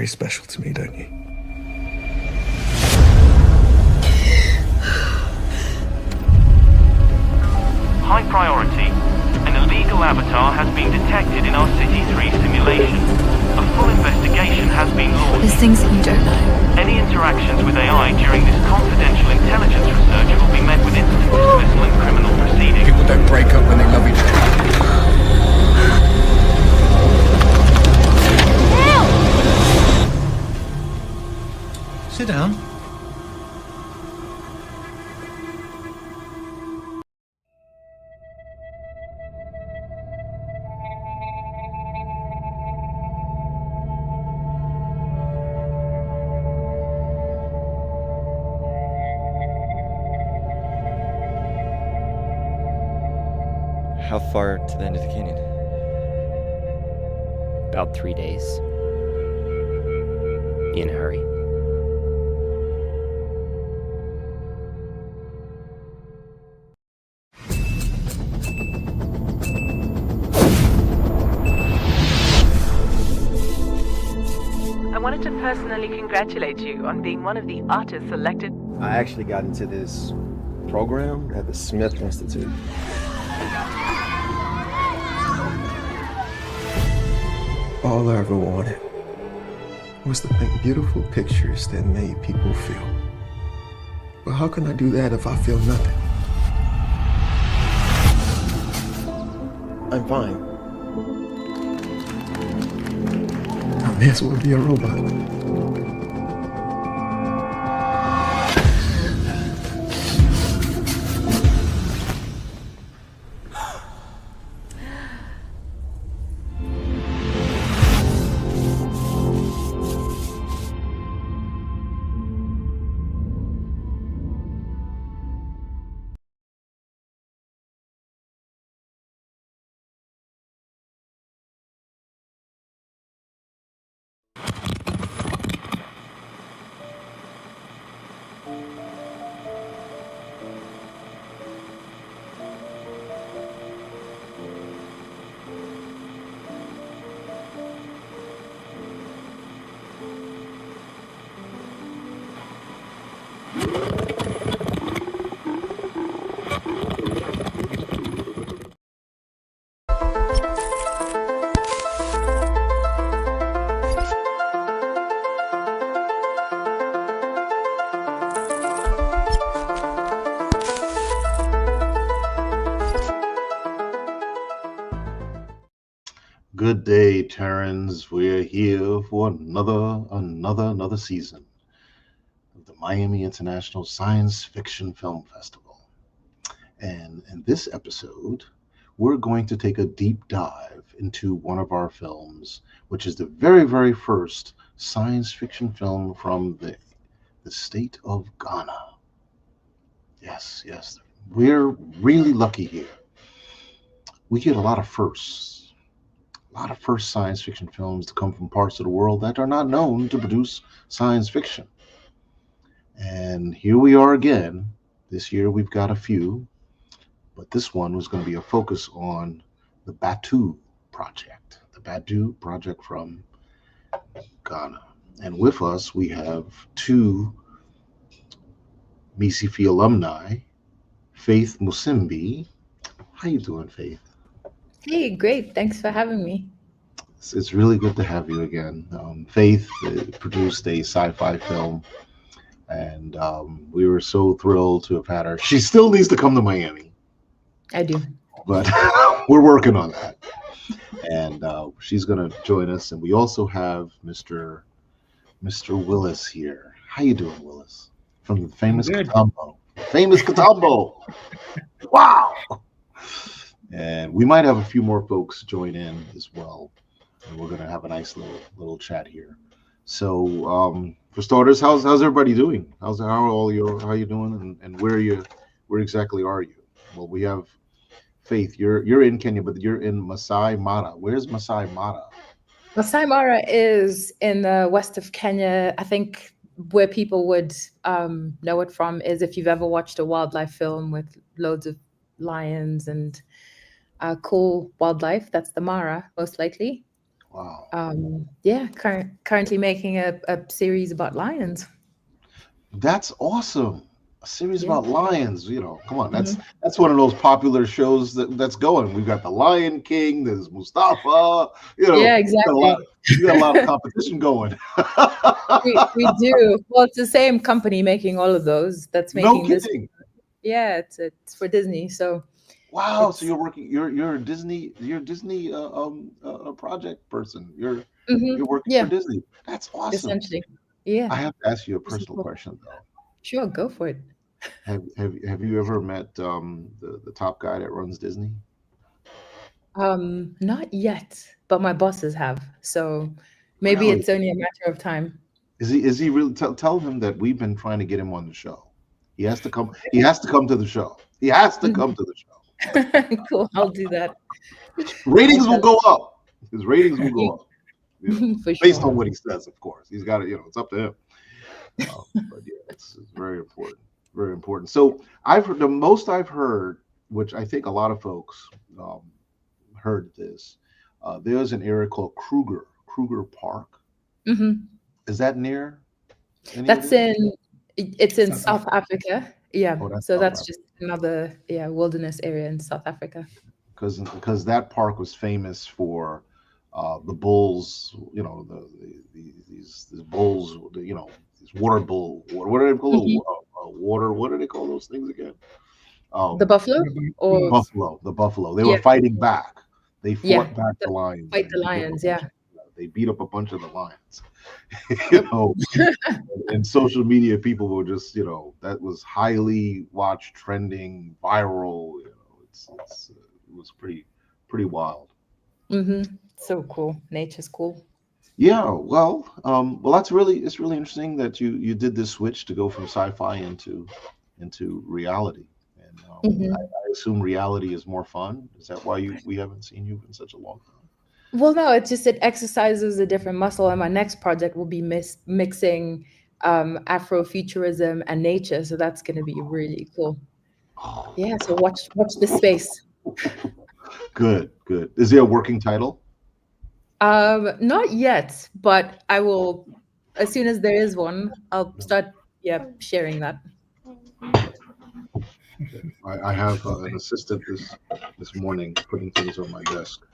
very special to me, don't you? High priority. An illegal avatar has been detected in our City 3 simulation. A full investigation has been launched. There's things that you don't know. Any interactions with AI during this confidential intelligence research will be met with instant dismissal and criminal proceedings. People don't break up when they love each other. Sit down. How far to the end of the canyon? About 3 days. Be in a hurry. I wanted to personally congratulate you on being one of the artists selected. I actually got into this program at the Smith Institute. All I ever wanted was to paint beautiful pictures that made people feel. But how can I do that if I feel nothing? I'm fine. I may as well be a robot. Good day, Terrans. We're here for another season of the Miami International Science Fiction Film Festival. And in this episode, we're going to take a deep dive into one of our films, which is the very first science fiction film from the state of Ghana. Yes, we're really lucky here. We get a lot of firsts science fiction films to come from parts of the world that are not known to produce science fiction. And here we are again. This year we've got a few, but this one was going to be a focus on the Batu Project. The Batu Project from Ghana. And with us we have two MiSciFi alumni, Faith Musimbi. How you doing, Faith? Hey, great. Thanks for having me. It's really good to have you again. Faith produced a sci-fi film, and we were so thrilled to have had her. She still needs to come to Miami. I do. But we're working on that. And she's going to join us. And we also have Mr. Willis here. How you doing, Willis? From the famous Katambo. Famous Katambo. Wow. And we might have a few more folks join in as well. And we're going to have a nice little chat here. So for starters, how's everybody doing? How you doing? And where exactly are you? Well, we have Faith. You're in Kenya, but you're in Masai Mara. Where's Masai Mara? Masai Mara is in the west of Kenya. I think where people would know it from is if you've ever watched a wildlife film with loads of lions and cool wildlife. That's the Mara, most likely. Wow. Yeah, currently making a series about lions. That's awesome. A series Yeah. about lions. Come on. Mhm. That's one of those popular shows that's going. We've got the Lion King. There's Mustafa. Yeah, You got a lot. exactly. You got a lot of competition going. We do. Well, it's the same company making all of those that's No making this. kidding. Yeah, it's for Disney. So Wow. So it's you're working. You're a Disney. You're a Disney project person. You're working for yeah, Disney. That's awesome. essentially. Yeah. I have to ask you a This is personal cool. question though. Sure, go for it. Have you ever met the top guy that runs Disney? Not yet, but my bosses have. So maybe Really? it's only a matter of time. Is he really? Tell him that we've been trying to get him on the show. He has to come. He has to come to the show. He has to come to the show. Cool, I'll do that. Ratings will go up. His ratings will go up. For Based sure. on what he says, of course. He's got to. It's up to him. But yeah, it's very important. Very important. So I've heard the most I've heard, which I think a lot of folks heard this. There's an area called Kruger Park. hmm Is that near any of That's this? it's in South South Africa. Yeah. Oh, that's So South that's Africa. just another wilderness area in South Africa. Because that park was famous for the bulls. These bulls. These water bull. What do they call Mhm. water? What do they call those things again? The buffalo or Buffalo. The buffalo. They were yeah, fighting back. They yeah, fought back the the lions. fight And the lions, yeah. they beat up a bunch of the lions. Yep. And social media people were just, that was highly watched, trending, viral. It was pretty wild. So cool. Nature's cool. Yeah, well, it's really interesting that you did this switch to go from sci-fi into reality. And hmm I assume reality is more fun. Is that why we haven't seen you in such a long time? Well, no, it's just it exercises a different muscle, and my next project will be mixing Afrofuturism and nature. So that's going to be really cool. Yeah. So watch this space. Good. Is there a working title? Not yet, but I will as soon as there is one. I'll start sharing that. I have an assistant this morning putting things on my desk.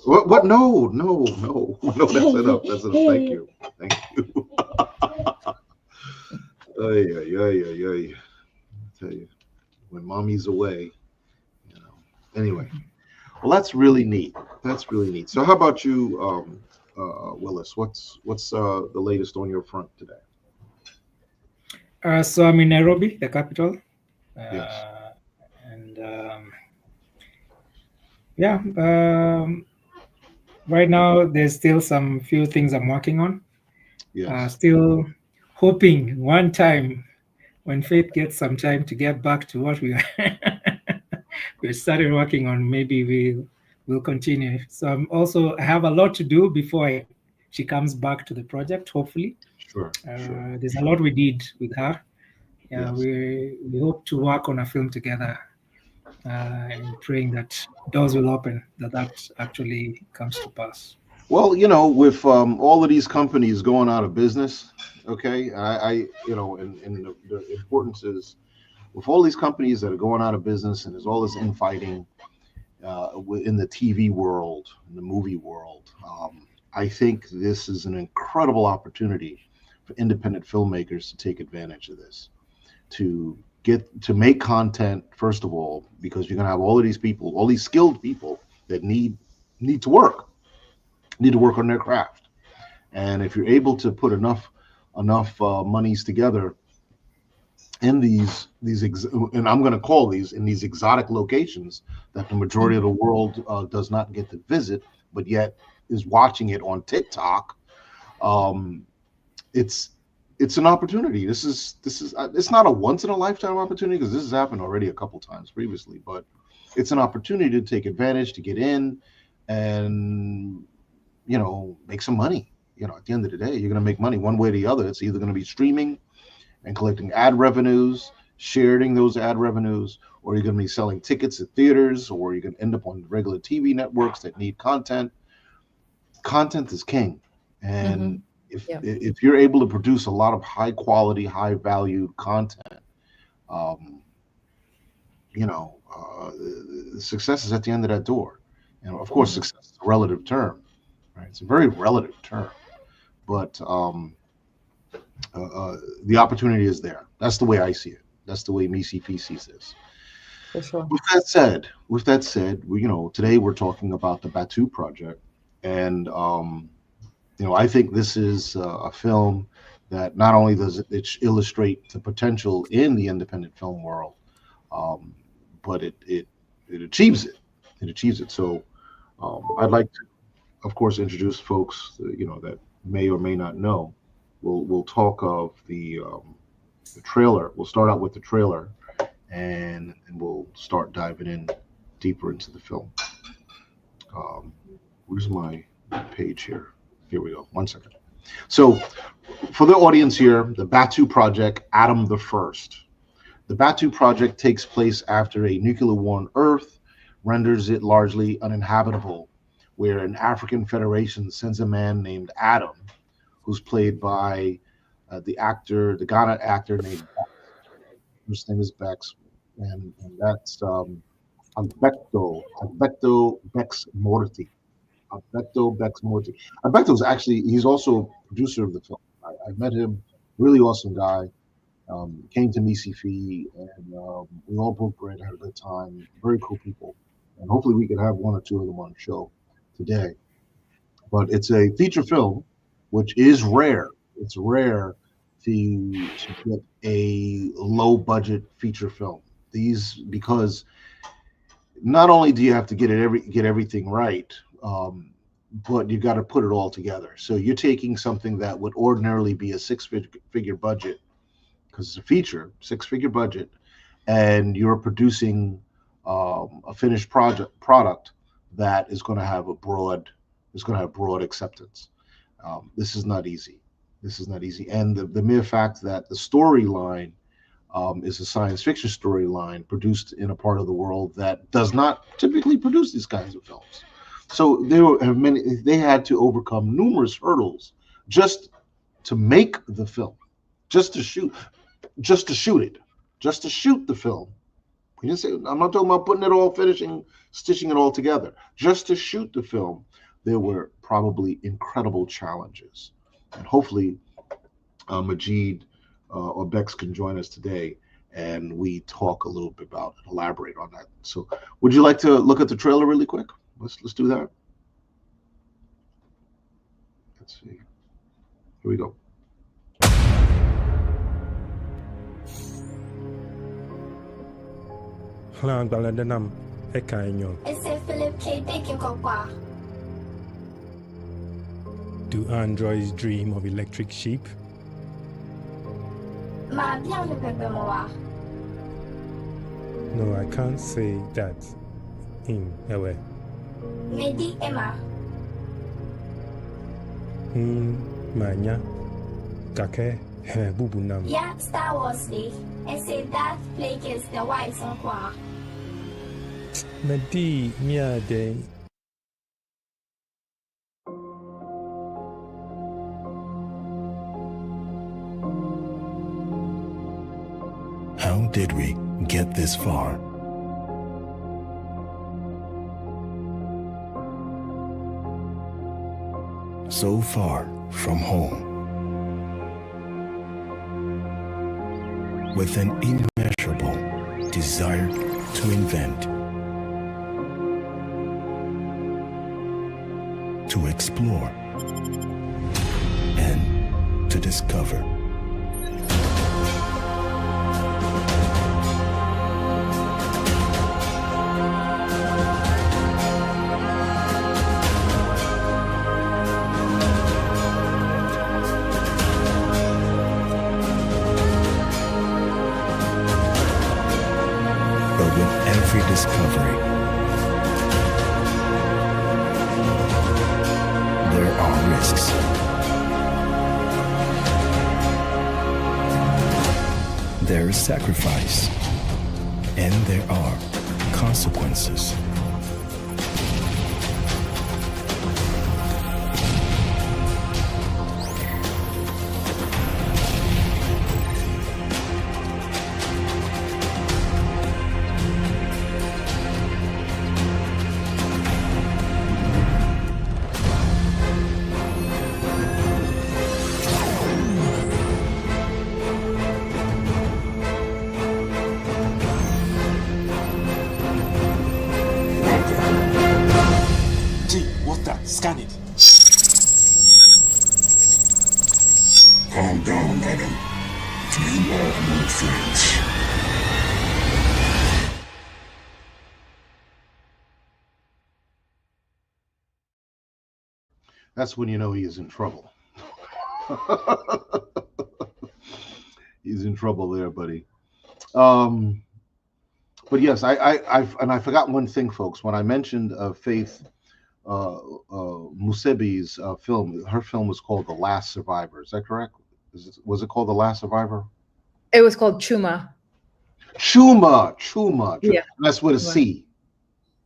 What? No. That's enough. That's enough. Thank you. Ay. I tell you, when mommy's away, Anyway, well, that's really neat. So, how about you, Willis? What's the latest on your front today? So I'm in Nairobi, the capital. Yes. And right now there's still some few things I'm working on. Yes. Still hoping one time when Faith gets some time to get back to what we we started working on, maybe we'll continue. So I have a lot to do before she comes back to the project, hopefully. Sure. There's a lot we did with her. Yeah, Yes. we hope to work on a film together, and praying that doors will open, that actually comes to pass. Well, with all of these companies going out of business, okay, and the importance is with all these companies that are going out of business, and there's all this infighting in the TV world, in the movie world. I think this is an incredible opportunity for independent filmmakers to take advantage of this, to make content, first of all, because you're going to have all of these people, all these skilled people that need to work on their craft. And if you're able to put enough monies together in these and I'm going to call these in these exotic locations that the majority of the world does not get to visit, but yet is watching it on TikTok, it's an opportunity. This is it's not a once in a lifetime opportunity, because this has happened already a couple times previously, but it's an opportunity to take advantage, to get in and make some money. At the end of the day, you're going to make money one way or the other. It's either going to be streaming and collecting ad revenues, sharing those ad revenues, or you're going to be selling tickets at theaters, or you're going to end up on regular TV networks that need content. Content is king. And if you're able to produce a lot of high quality, high valued content, success is at the end of that door. And of course, success is a relative term, right? It's a very relative term, but the opportunity is there. That's the way I see it. That's the way MiSciFi sees this. For sure. With that said, today we're talking about the Batu Project, and I think this is a film that not only does it illustrate the potential in the independent film world, but it achieves it. It achieves it. So I'd like to, of course, introduce folks that may or may not know. We'll talk of the trailer. We'll start out with the trailer, and we'll start diving in deeper into the film. Where's my page here? Here we go. 1 second. So for the audience here, the Batu Project, Adam the First. The Batu Project takes place after a nuclear war on Earth renders it largely uninhabitable, where an African federation sends a man named Adam, who's played by the Ghana actor named Bex. His name is Bex, and that's Alberto Bex Morty. Alberto Bex Morty. Alberto's he's also a producer of the film. I met him, really awesome guy. Came to MiSciFi, and we all broke bread, had a good time. Very cool people, and hopefully we could have one or two of them on the show today. But it's a feature film, which is rare. It's rare to get a low budget feature film. Because not only do you have to get everything right, but you got to put it all together. So you're taking something that would ordinarily be a six-figure budget, because it's a feature, six-figure budget, and you're producing a finished product that is going to have broad acceptance. This is not easy. And the mere fact that the storyline is a science fiction storyline produced in a part of the world that does not typically produce these kinds of films. So they had to overcome numerous hurdles just to make the film, just to shoot the film. You didn't say, I'm not talking about putting it all, stitching it all together. Just to shoot the film, there were probably incredible challenges. And hopefully Majid or Bex can join us today, and we talk a little bit about and elaborate on that. So would you like to look at the trailer really quick? Let's do that. Let's see. Here we go. Do androids dream of electric sheep? No, I can't say that in a way. Manya, kake, bubunam. Yeah, Star Wars Day. I say that Blake is the wise on qua. Medi, mia day. How did we get this far? So far from home, with an immeasurable desire to invent, to explore, and to discover. Every discovery, there are risks. There is sacrifice. And there are consequences. Scan it. Calm down, Adam. You are my friends. That's when you know he is in trouble. He's in trouble there, buddy. But yes, I forgot one thing, folks. When I mentioned Faith Musebi's film, her film was called The Last Survivor. Is that correct? Was it called The Last Survivor? It was called Chuma. Chuma. Yeah. That's with a C.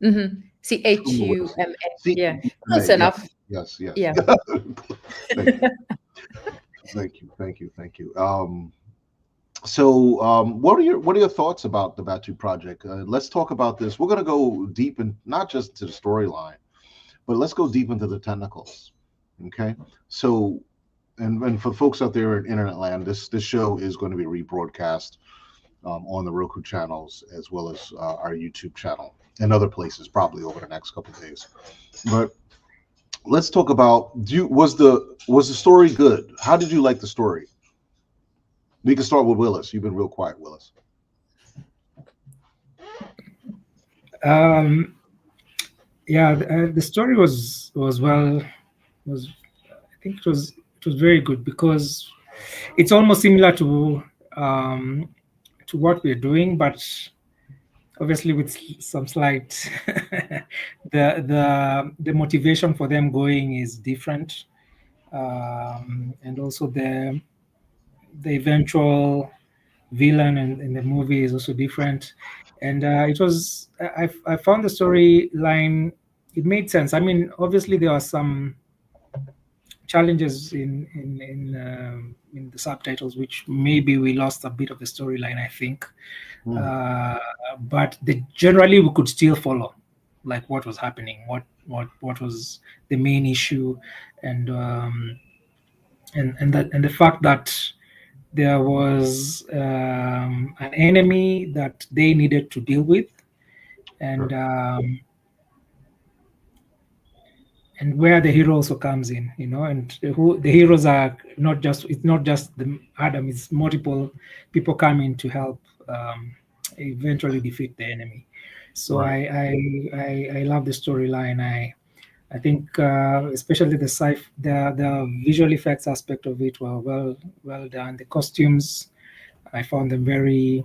Mm-hmm. Chuma. Yeah. Close enough. Yes. Yeah. Thank you. So, what are your thoughts about the Batu Project? Let's talk about this. We're going to go deep in, not just to the storyline, but let's go deep into the technicals. Okay. So, and for folks out there in internet land, this show is going to be rebroadcast on the Roku channels as well as our YouTube channel and other places probably over the next couple of days. But let's talk about was the story good? How did you like the story? We can start with Willis. You've been real quiet, Willis. The story was I think it was very good because it's almost similar to what we're doing, but obviously with some slight the motivation for them going is different, and also the eventual villain in the movie is also different. And I found the storyline, it made sense. I mean, obviously there are some challenges in the subtitles, which maybe we lost a bit of the storyline, I think. But generally we could still follow like what was happening, what was the main issue, and the fact that there was an enemy that they needed to deal with, and where the hero also comes in, and who the heroes are. It's not just the Adam, it's multiple people coming to help eventually defeat the enemy. So right. I love the storyline. I think especially the visual effects aspect of it were well done. The costumes, I found them very,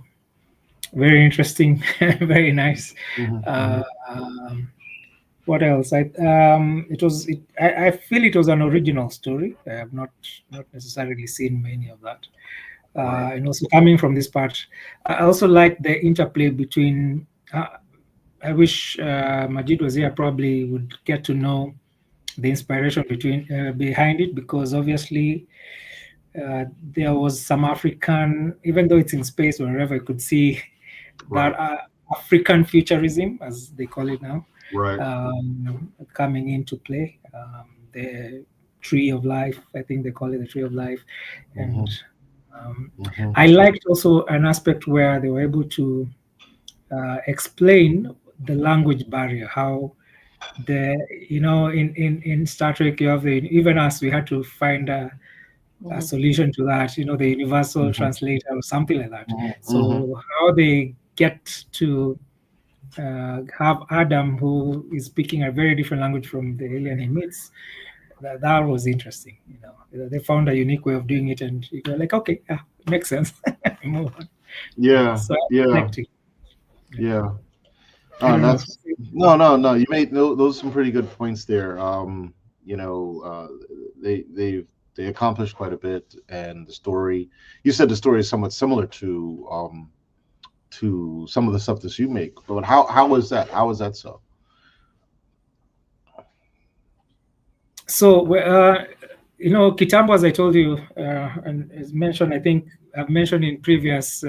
very interesting, very nice. What else? I feel it was an original story. I have not necessarily seen many of that. And also coming from this part, I also like the interplay between. I wish Majid was here. Probably would get to know the inspiration behind it, because obviously there was some African, even though it's in space, wherever you could see that African futurism, as they call it now, coming into play. The Tree of Life, I think they call it the Tree of Life, and I liked also an aspect where they were able to explain the language barrier, how in Star Trek you have even us, we had to find a solution to that, the universal translator or something like that. So how they get to have Adam, who is speaking a very different language from the alien he meets, that was interesting. They found a unique way of doing it, and you're like, okay, makes sense. Move on. So No. You made those some pretty good points there. They accomplished quite a bit, and the story. You said the story is somewhat similar to to some of the stuff that you make. But how is that? How is that so? So, Kitambo, as I told you, and as mentioned, I think I've mentioned in previous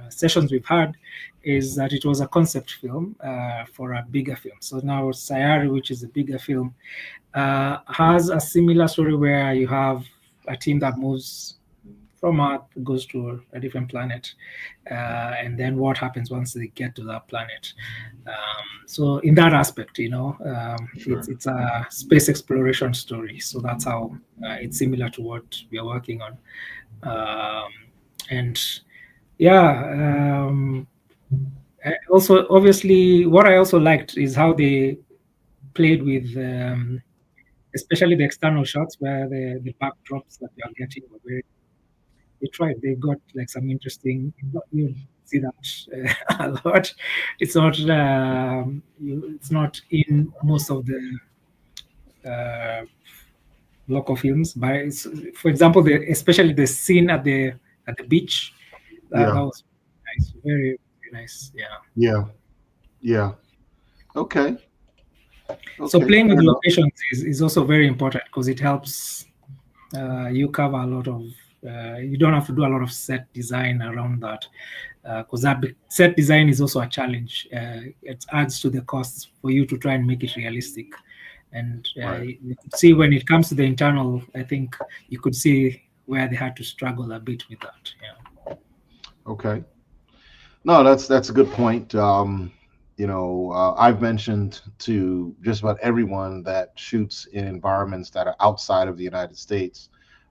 sessions we've had, is that it was a concept film for a bigger film. So now Sayari, which is a bigger film, has a similar story where you have a team that moves from Earth, goes to a different planet, and then what happens once they get to that planet. So in that aspect, it's a space exploration story. So that's how it's similar to what we are working on. And yeah, also obviously what I also liked is how they played with especially the external shots where the backdrops that we are getting were very, they tried, they got like some interesting, you see that a lot. It's not it's not in most of the local films, but for example, especially the scene at the beach, that was nice, very, very nice. Yeah. Okay. So playing with locations is also very important because it helps you cover a lot of you don't have to do a lot of set design around that, because that set design is also a challenge. It adds to the costs for you to try and make it realistic. And you could see when it comes to the internal, I think you could see where they had to struggle a bit with that. Yeah. Okay. No, that's a good point. I've mentioned to just about everyone that shoots in environments that are outside of the United States.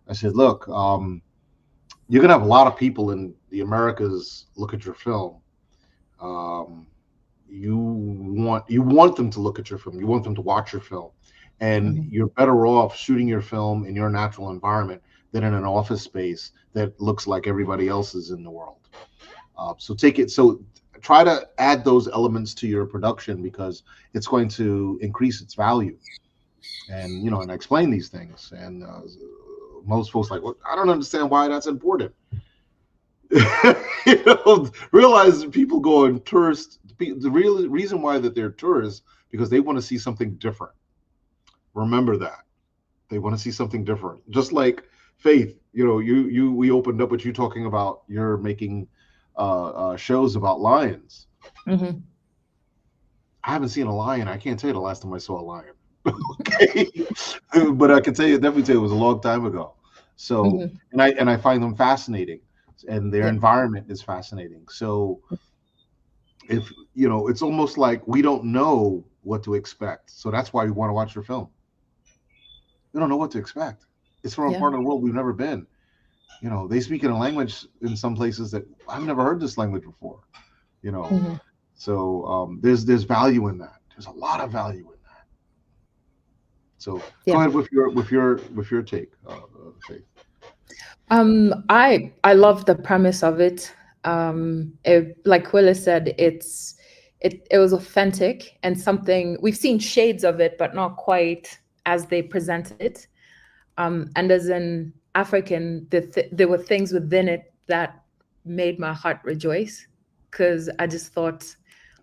I said, look, you're gonna have a lot of people in the Americas look at your film. You want them to look at your film. You want them to watch your film, and you're better off shooting your film in your natural environment than in an office space that looks like everybody else's in the world. So try to add those elements to your production because it's going to increase its value. And and I explain these things, and most folks like, well, I don't understand why that's important. Realize people go on tourist. The real reason why that they're tourists because they want to see something different. Remember that they want to see something different. Just like Faith, we opened up with you talking about you're making shows about lions. Mm-hmm. I haven't seen a lion. I can't tell you the last time I saw a lion. Okay, but I can definitely tell you it was a long time ago. So, and I find them fascinating, and their environment is fascinating. So, if it's almost like we don't know what to expect. So that's why we want to watch your film. We don't know what to expect. It's from a part of the world we've never been. They speak in a language in some places that I've never heard this language before. So there's value in that. There's a lot of value in that. So go ahead with your take, Faith. I love the premise of it. Like Willis said, it was authentic and something we've seen shades of it, but not quite as they presented it. And as an African, there were things within it that made my heart rejoice because I just thought,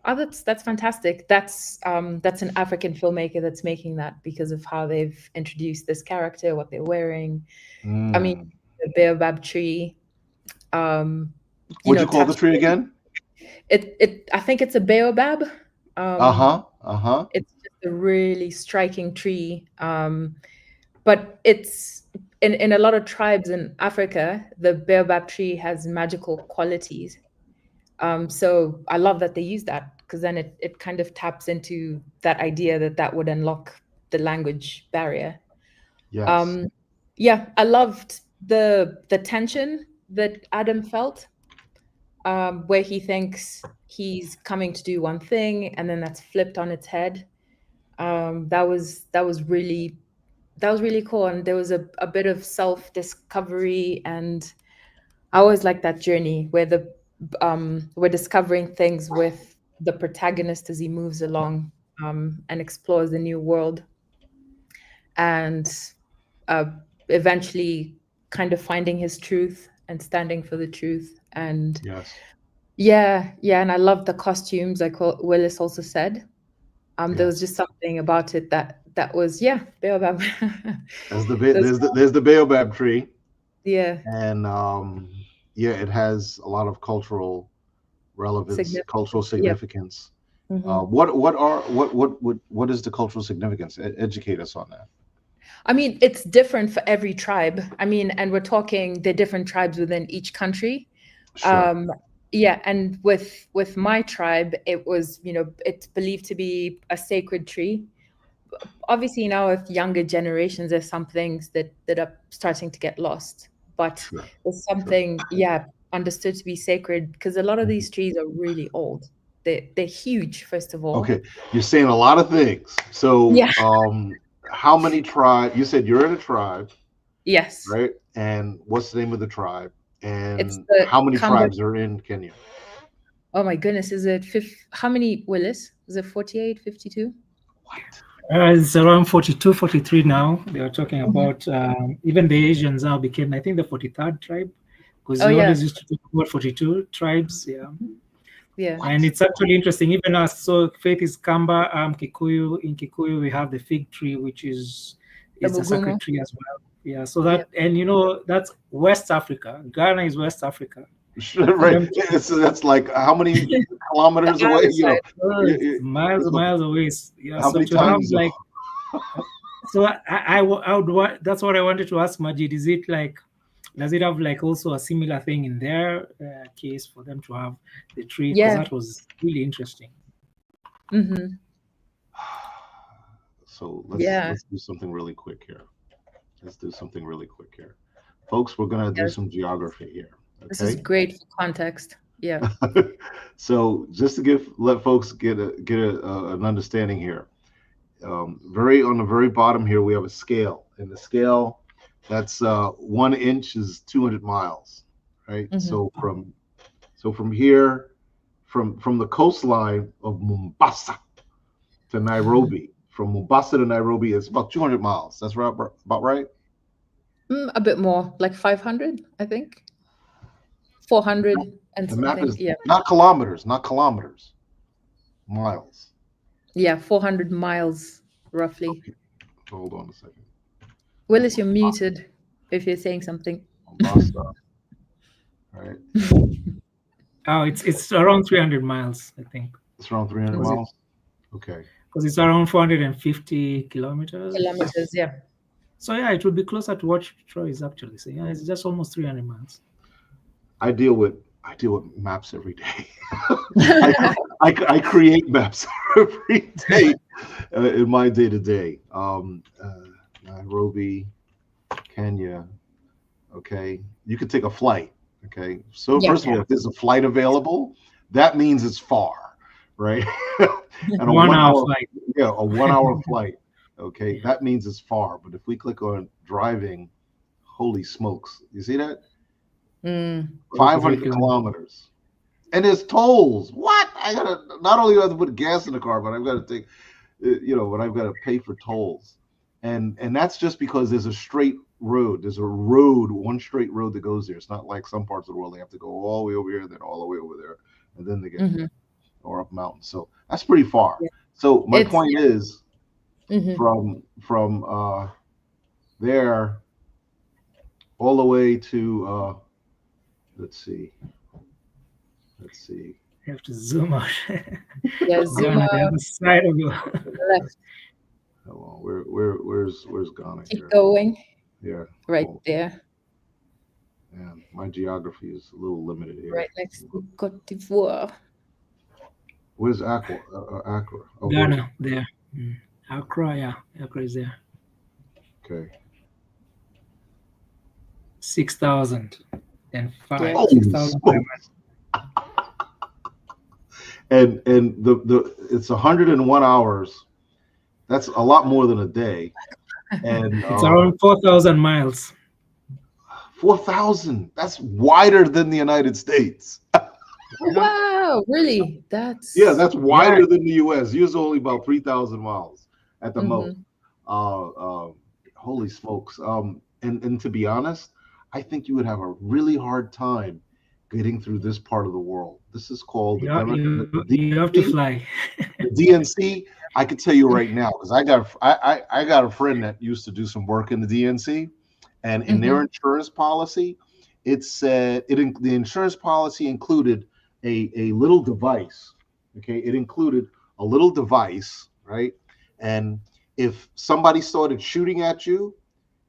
oh, that's fantastic. That's an African filmmaker that's making that because of how they've introduced this character, what they're wearing. I mean, the baobab tree. What'd you call the tree again? I think it's a baobab. It's just a really striking tree. But it's in a lot of tribes in Africa, the baobab tree has magical qualities. So I love that they use that because then it kind of taps into that idea that would unlock the language barrier. Yes. I loved the tension that Adam felt, where he thinks he's coming to do one thing and then that's flipped on its head. That was really cool, and there was a bit of self-discovery, and I always like that journey where we're discovering things with the protagonist as he moves along and explores the new world, and eventually kind of finding his truth and standing for the truth. And Yeah, yeah, and I love the costumes, like what Willis also said. There was just something about it that was, yeah, baobab. There's the baobab tree, Yeah, and yeah, it has a lot of cultural relevance, cultural yeah. significance. Mhm. What is the cultural significance? Educate us on that. I mean, it's different for every tribe. I mean, and we're talking the different tribes within each country. Sure. Yeah, and with my tribe, it was, it's believed to be a sacred tree. Obviously, now with younger generations, there's some things that are starting to get lost. But Sure. there's something, yeah, understood to be sacred, because a lot of these trees are really old. They're huge, first of all. Okay, you're saying a lot of things. So, Yeah. how many tribes? You said you're in a tribe, Yes. right? And what's the name of the tribe? It's And the how many Kamba. tribes are in Kenya? Oh my goodness, is it how many, Willis? Is it 48, 52? It's around 42, 43 now. They are talking about even the Asians now became, I think, the 43rd tribe, because we always used to talk about 42 tribes. Yeah. Yeah. And it's actually interesting. Even us, so Faith is Kamba, Kikuyu. In Kikuyu, we have the fig tree, which is a sacred tree as well. Yeah. So that, and that's West Africa. Ghana is West Africa. Right. That's like how many kilometers away? Miles away. Yeah. How So many to have times? like, so I would. That's what I wanted to ask Majid. Is it like, does it have like also a similar thing in their case for them to have the tree? Because that was really interesting. Mm-hmm. So let's do something really quick here. Folks, we're gonna do some geography here. Okay? This is great for context. Yeah. So just to let folks get an understanding here. On the very bottom here, we have a scale, and the scale, that's 1 inch is 200 miles, right? Mm-hmm. So from here, from the coastline of Mombasa to Nairobi, from Mombasa to Nairobi, it's about 200 miles. That's right, about right? A bit more, like 500, I think. 400 and the something. map is not kilometers, miles. Yeah, 400 miles roughly. Okay. Hold on a second. Willis, you're muted if you're saying something. Mombasa. All right. Oh, it's around 300 miles, I think. It's around 300 miles? Okay. Because it's around 450 kilometers. Kilometers, yeah. So yeah, it would be closer to what Troy is actually saying. Yeah, it's just almost 300 miles. I deal with maps every day. I create maps every day in my day-to-day. Nairobi, Kenya. Okay, you could take a flight. Okay, so first of all, if there's a flight available, that means it's far, right? And a 1 hour flight. Yeah, a 1 hour flight. Okay, that means it's far. But if we click on driving, holy smokes, you see that? 500 kilometers, and there's tolls. What? I gotta not only do I have to put gas in the car, but I've got to take, but I've got to pay for tolls, and that's just because there's a straight road. There's a road, one straight road that goes there. It's not like some parts of the world they have to go all the way over here, then all the way over there, and then they get or up mountains. So that's pretty far. Yeah. So my point is, from there all the way to let's see. You have to zoom out. Yeah, zoom out. The other side of your left. Hold on. Where's Ghana? Keep going. Yeah. Right there. Yeah, my geography is a little limited here. Right next to Cote d'Ivoire. Where's Accra? Oh, Ghana, there. Accra, yeah. Accra is there. Okay. 6,000 and 5. Oh, 6,500. And the it's 101 hours. That's a lot more than a day. And it's around 4,000 miles. 4,000. That's wider than the United States. Wow, really? That's wider than the U.S. Usually only about 3,000 miles at the most. Holy smokes! And to be honest, I think you would have a really hard time getting through this part of the world. This is called You the have, DNC. you have to fly. The DNC, I can tell you right now, because I got a friend that used to do some work in the DNC, and in their insurance policy, it said the insurance policy included a little device. Okay, it included a little device, right? And if somebody started shooting at you,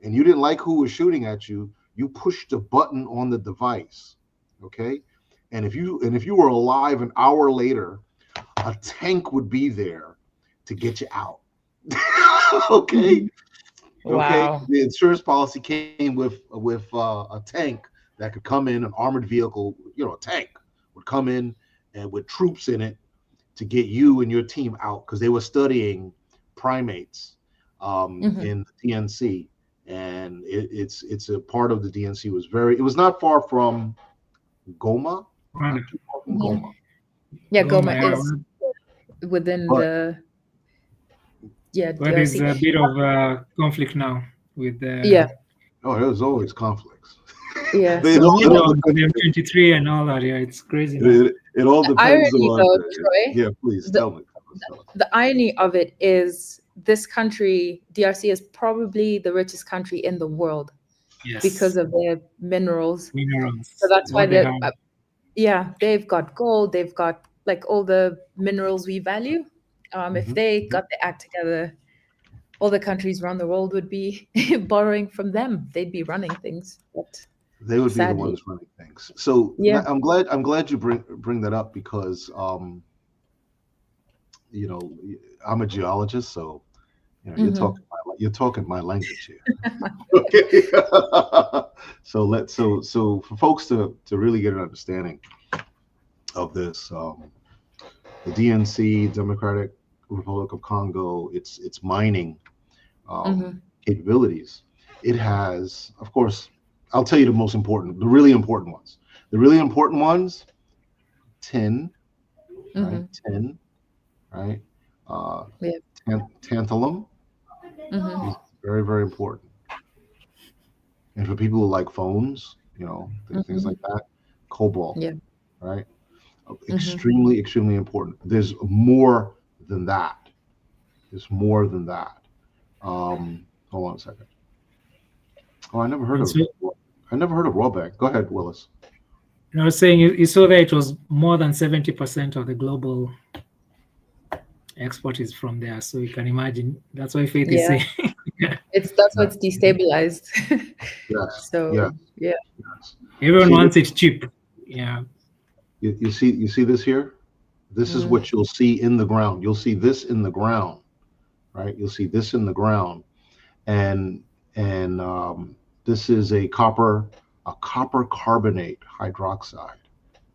and you didn't like who was shooting at you, you pushed a button on the device. Okay, and if you were alive an hour later, a tank would be there to get you out. Okay. Wow. Okay. The insurance policy came with a tank that could come in, an armored vehicle, a tank would come in and with troops in it to get you and your team out, because they were studying primates in the DNC, and it's a part of the DNC. It was not far from Goma. Not too far from Goma. Yeah, Goma is within the But there's a bit of conflict now with Oh, there's always conflicts. Yeah. The M23 and all that. Yeah, it's crazy. It all depends on. Though, Troy, yeah, please tell me. The irony of it is, this country, DRC, is probably the richest country in the world because of their minerals. So that's why they've got gold, they've got like all the minerals we value. If they got the act together, all the countries around the world would be borrowing from them. They'd be running things. But they would be the ones running things. So yeah, I'm glad you bring that up, because I'm a geologist, so you're talking my language here. Okay. So for folks to really get an understanding of this, the DNC, Democratic Republic of Congo, its mining capabilities. It has, of course, I'll tell you the really important ones. The really important ones, tin, right? Tin, right? Tantalum, is very, very important. And for people who like phones, things like that, cobalt, right? Extremely, extremely important. There's more than that. Hold on a second. Oh, I never heard of raw bag. Go ahead, Willis. I was saying you saw that it was more than 70% of the global export is from there. So you can imagine. That's why Faith is saying. That's what's destabilized. Yes. So yes. Everyone wants it cheap. Yeah. You see this here? This is what you'll see in the ground. You'll see this in the ground, right? You'll see this in the ground, and this is a copper carbonate hydroxide.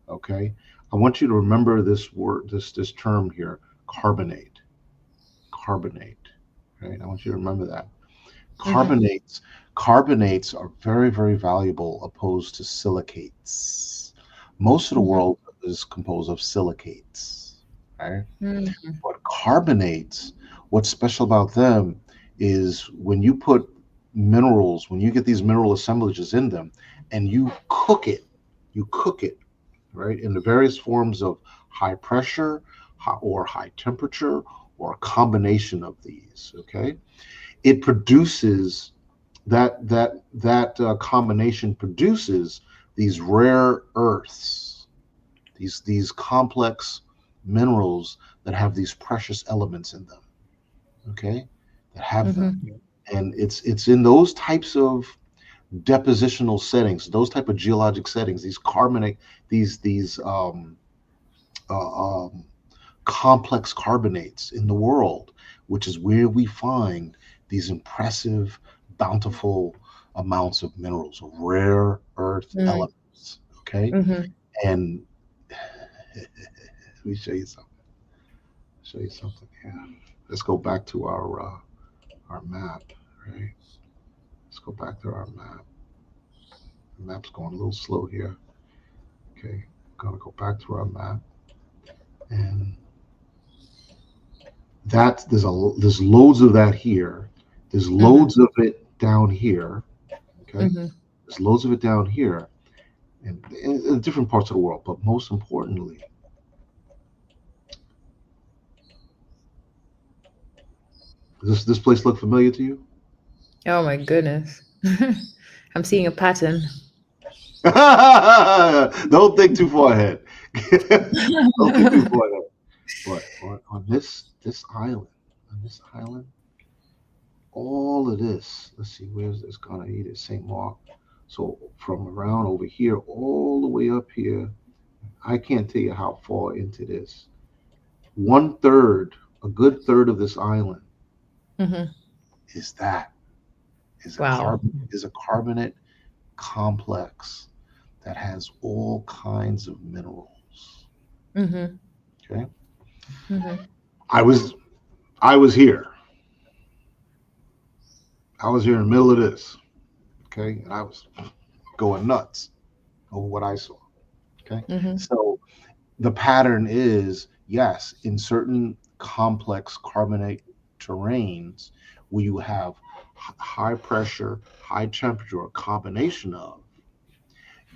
Okay, I want you to remember this word, this term here, carbonate. Right? I want you to remember that. Carbonates are very, very valuable opposed to silicates. Most of the world is composed of silicates, right? But carbonates, what's special about them is when you put minerals, when you get these mineral assemblages in them and you cook it, right, in the various forms of high pressure or high temperature or a combination of these, okay? It produces that combination produces these rare earths, these complex minerals that have these precious elements in them, okay, that have them. And it's in those types of depositional settings, those type of geologic settings, these carbonate, these complex carbonates in the world, which is where we find these impressive, bountiful amounts of minerals, of rare earth elements, okay? And let me show you something here. Let's go back to our map, right? Let's go back to our map. The map's going a little slow here. Okay, gonna go back to our map, and there's loads of that here. There's loads of it down here. Okay, there's loads of it down here, in different parts of the world, but most importantly, does this place look familiar to you? Oh my goodness. I'm seeing a pattern. Don't think too far ahead. Don't think too far ahead. But on this island, all of this, let's see, where's this gonna eat it? St. Mark. So from around over here all the way up here, I can't tell you how far into this. 1/3, a good third of this island is Wow. a carbonate complex that has all kinds of minerals. Okay. I was here. I was here in the middle of this. Okay, and I was going nuts over what I saw. Okay. So the pattern is, yes, in certain complex carbonate terrains where you have high pressure, high temperature, a combination of,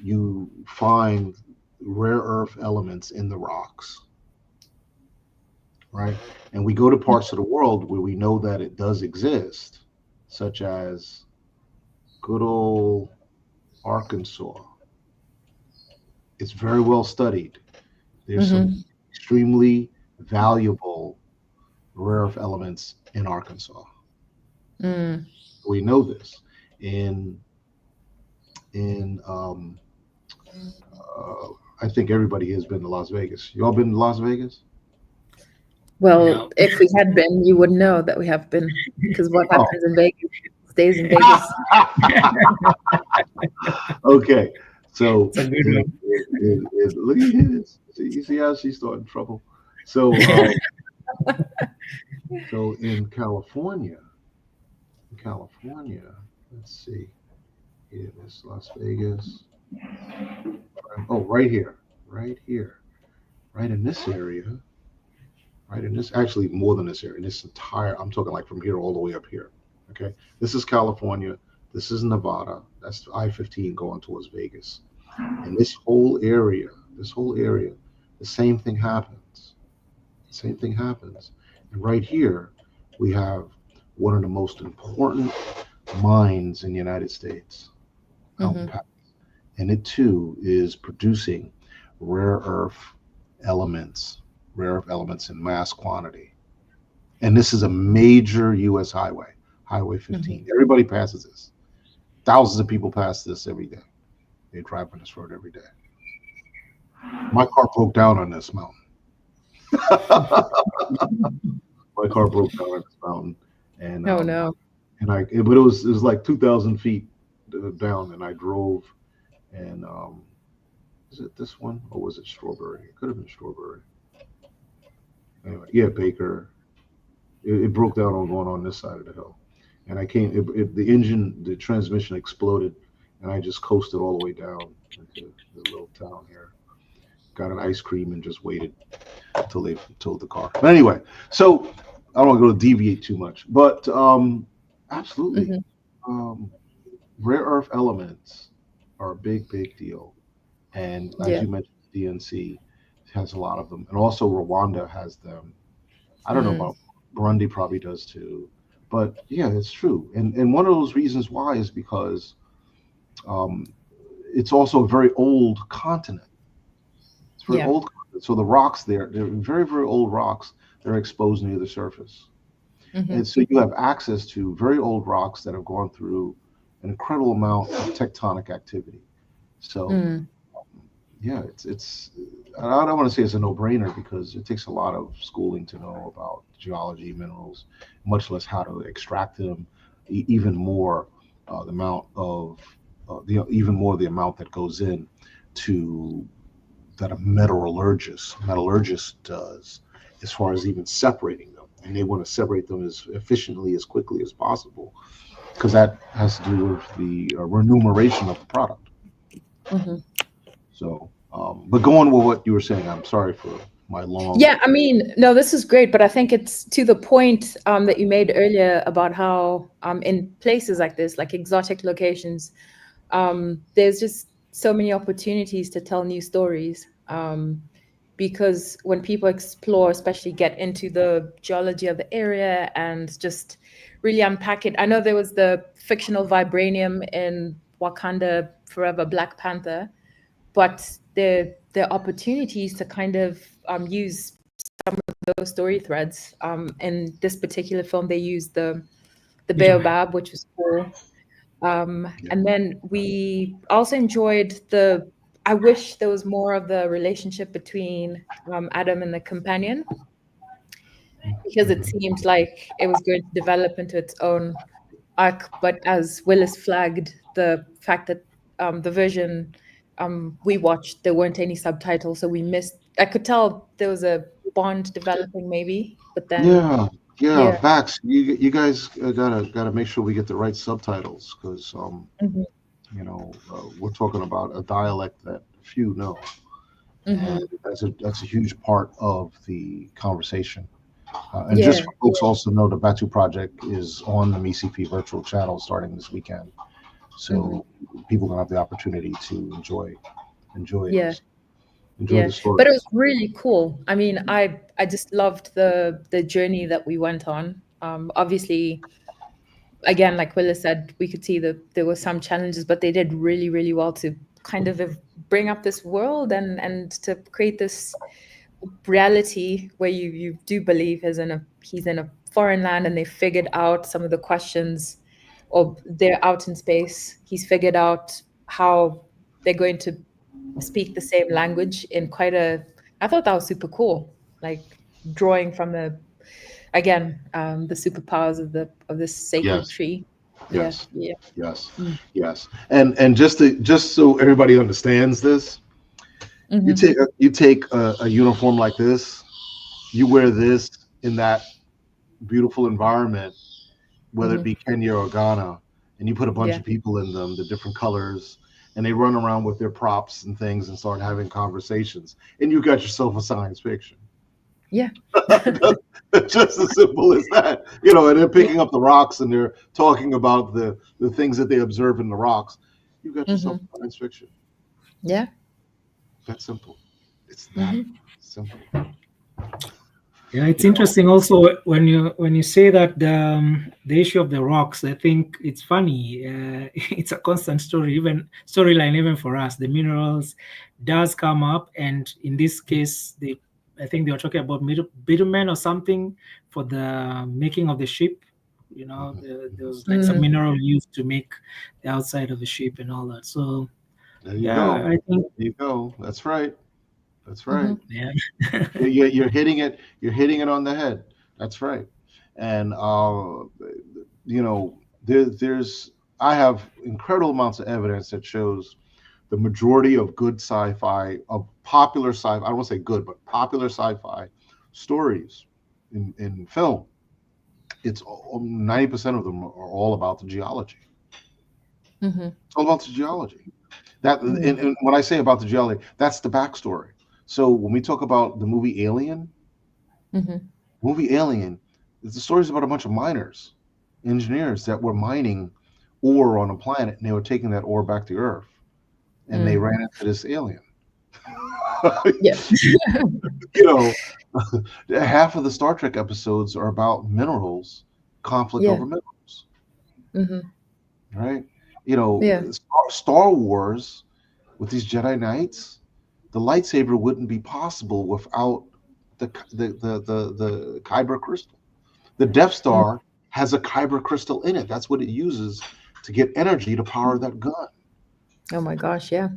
you find rare earth elements in the rocks, right? And we go to parts of the world where we know that it does exist, such as good old Arkansas. It's very well studied. There's some extremely valuable rare earth elements in Arkansas. We know this. I think everybody has been to Las Vegas. You all been to Las Vegas? Well, if we had been, you would know that we have been, because what happens in Vegas stays in Vegas. Okay, so It's a good one. look at this. You see how she's starting trouble. So, so in California, let's see. Here, this Las Vegas. Oh, right here, right in this area, actually more than this area, this entire, I'm talking like from here all the way up here. Okay, this is California, this is Nevada, that's I-15 going towards Vegas, and this whole area, the same thing happens. And right here, we have one of the most important mines in the United States, and it too is producing rare earth elements in mass quantity. And this is a major U.S. highway, Highway 15. Everybody passes this. Thousands of people pass this every day. They drive on this road every day. My car broke down on this mountain. And oh no. But it was like 2,000 feet down, and I drove. And is it this one or was it Strawberry? It could have been Strawberry. Anyway, yeah, Baker. It broke down on going on this side of the hill, and I came. The transmission exploded, and I just coasted all the way down into the little town here. Got an ice cream and just waited until they towed the car. But anyway, so I don't want to go to deviate too much, but absolutely, rare earth elements are a big deal, and as you mentioned, DNC has a lot of them, and also Rwanda has them. I don't know about Burundi, probably does too, but yeah, it's true. And one of those reasons why is because it's also a very old continent. It's very old, so the rocks they're very old rocks. They're exposed near the surface, and so you have access to very old rocks that have gone through an incredible amount of tectonic activity. So yeah, it's I don't want to say it's a no-brainer because it takes a lot of schooling to know about geology, minerals, much less how to extract them. Even more the amount that goes in to that a metallurgist does as far as even separating them, and they want to separate them as efficiently as quickly as possible because that has to do with the remuneration of the product. So, but go on with what you were saying. I'm sorry for my long. Yeah, I mean, no, this is great, but I think it's to the point that you made earlier about how in places like this, like exotic locations, there's just so many opportunities to tell new stories. Because when people explore, especially get into the geology of the area and just really unpack it. I know there was the fictional vibranium in Wakanda Forever, Black Panther, but the opportunities to kind of use some of those story threads. In this particular film, they used the baobab, which was cool. And then we also enjoyed I wish there was more of the relationship between Adam and the companion, because it seemed like it was going to develop into its own arc. But as Willis flagged, the fact that the version we watched, there weren't any subtitles, so we missed. I could tell there was a bond developing, maybe, but then Yeah, facts. You guys gotta make sure we get the right subtitles, because Mhm. we're talking about a dialect that few know, Mhm. and that's a huge part of the conversation. And just for folks also know, the Batu Project is on the MiSciFi virtual channel starting this weekend, so people gonna have the opportunity to enjoy Yeah. the story. But it was really cool. I mean, I just loved the journey that we went on. Obviously, again, like Willis said, we could see that there were some challenges, but they did really, really well to kind of bring up this world and to create this reality where you do believe he's in a foreign land, and they figured out some of the questions, or they're out in space. He's figured out how they're going to speak the same language in quite a. I thought that was super cool, like drawing from the superpowers of this sacred Yes. tree. Yes. Yeah. Yes. Mm. Yes. And just so everybody understands this, you take a uniform like this, you wear this in that beautiful environment, whether it be Kenya or Ghana, and you put a bunch of people in them, the different colors, and they run around with their props and things and start having conversations, and you got yourself a science fiction. Yeah. Just as simple as that. And they're picking up the rocks and they're talking about the things that they observe in the rocks. You got yourself science fiction. Yeah. That's simple. It's that simple. Yeah, it's interesting also when you say that the issue of the rocks. I think it's funny. It's a constant storyline even for us. The minerals does come up, and in this case, I think they were talking about bitumen or something for the making of the ship. There was like some mineral used to make the outside of the ship and all that. So there you go. I think there you go. That's right. That's right. Yeah. you're hitting it. You're hitting it on the head. That's right. And there's I have incredible amounts of evidence that shows the majority of good sci-fi, of popular sci-fi, I don't want to say good, but popular sci-fi stories in film, it's 90% of them are all about the geology. It's all about the geology. And when I say about the geology, that's the backstory. So when we talk about the movie Alien, the story's about a bunch of miners, engineers that were mining ore on a planet, and they were taking that ore back to Earth, and they ran into this alien. Half of the Star Trek episodes are about minerals, conflict over minerals. Right? Star Wars with these Jedi Knights, the lightsaber wouldn't be possible without the kyber crystal. The Death Star has a kyber crystal in it. That's what it uses to get energy to power that gun. Oh my gosh, yeah.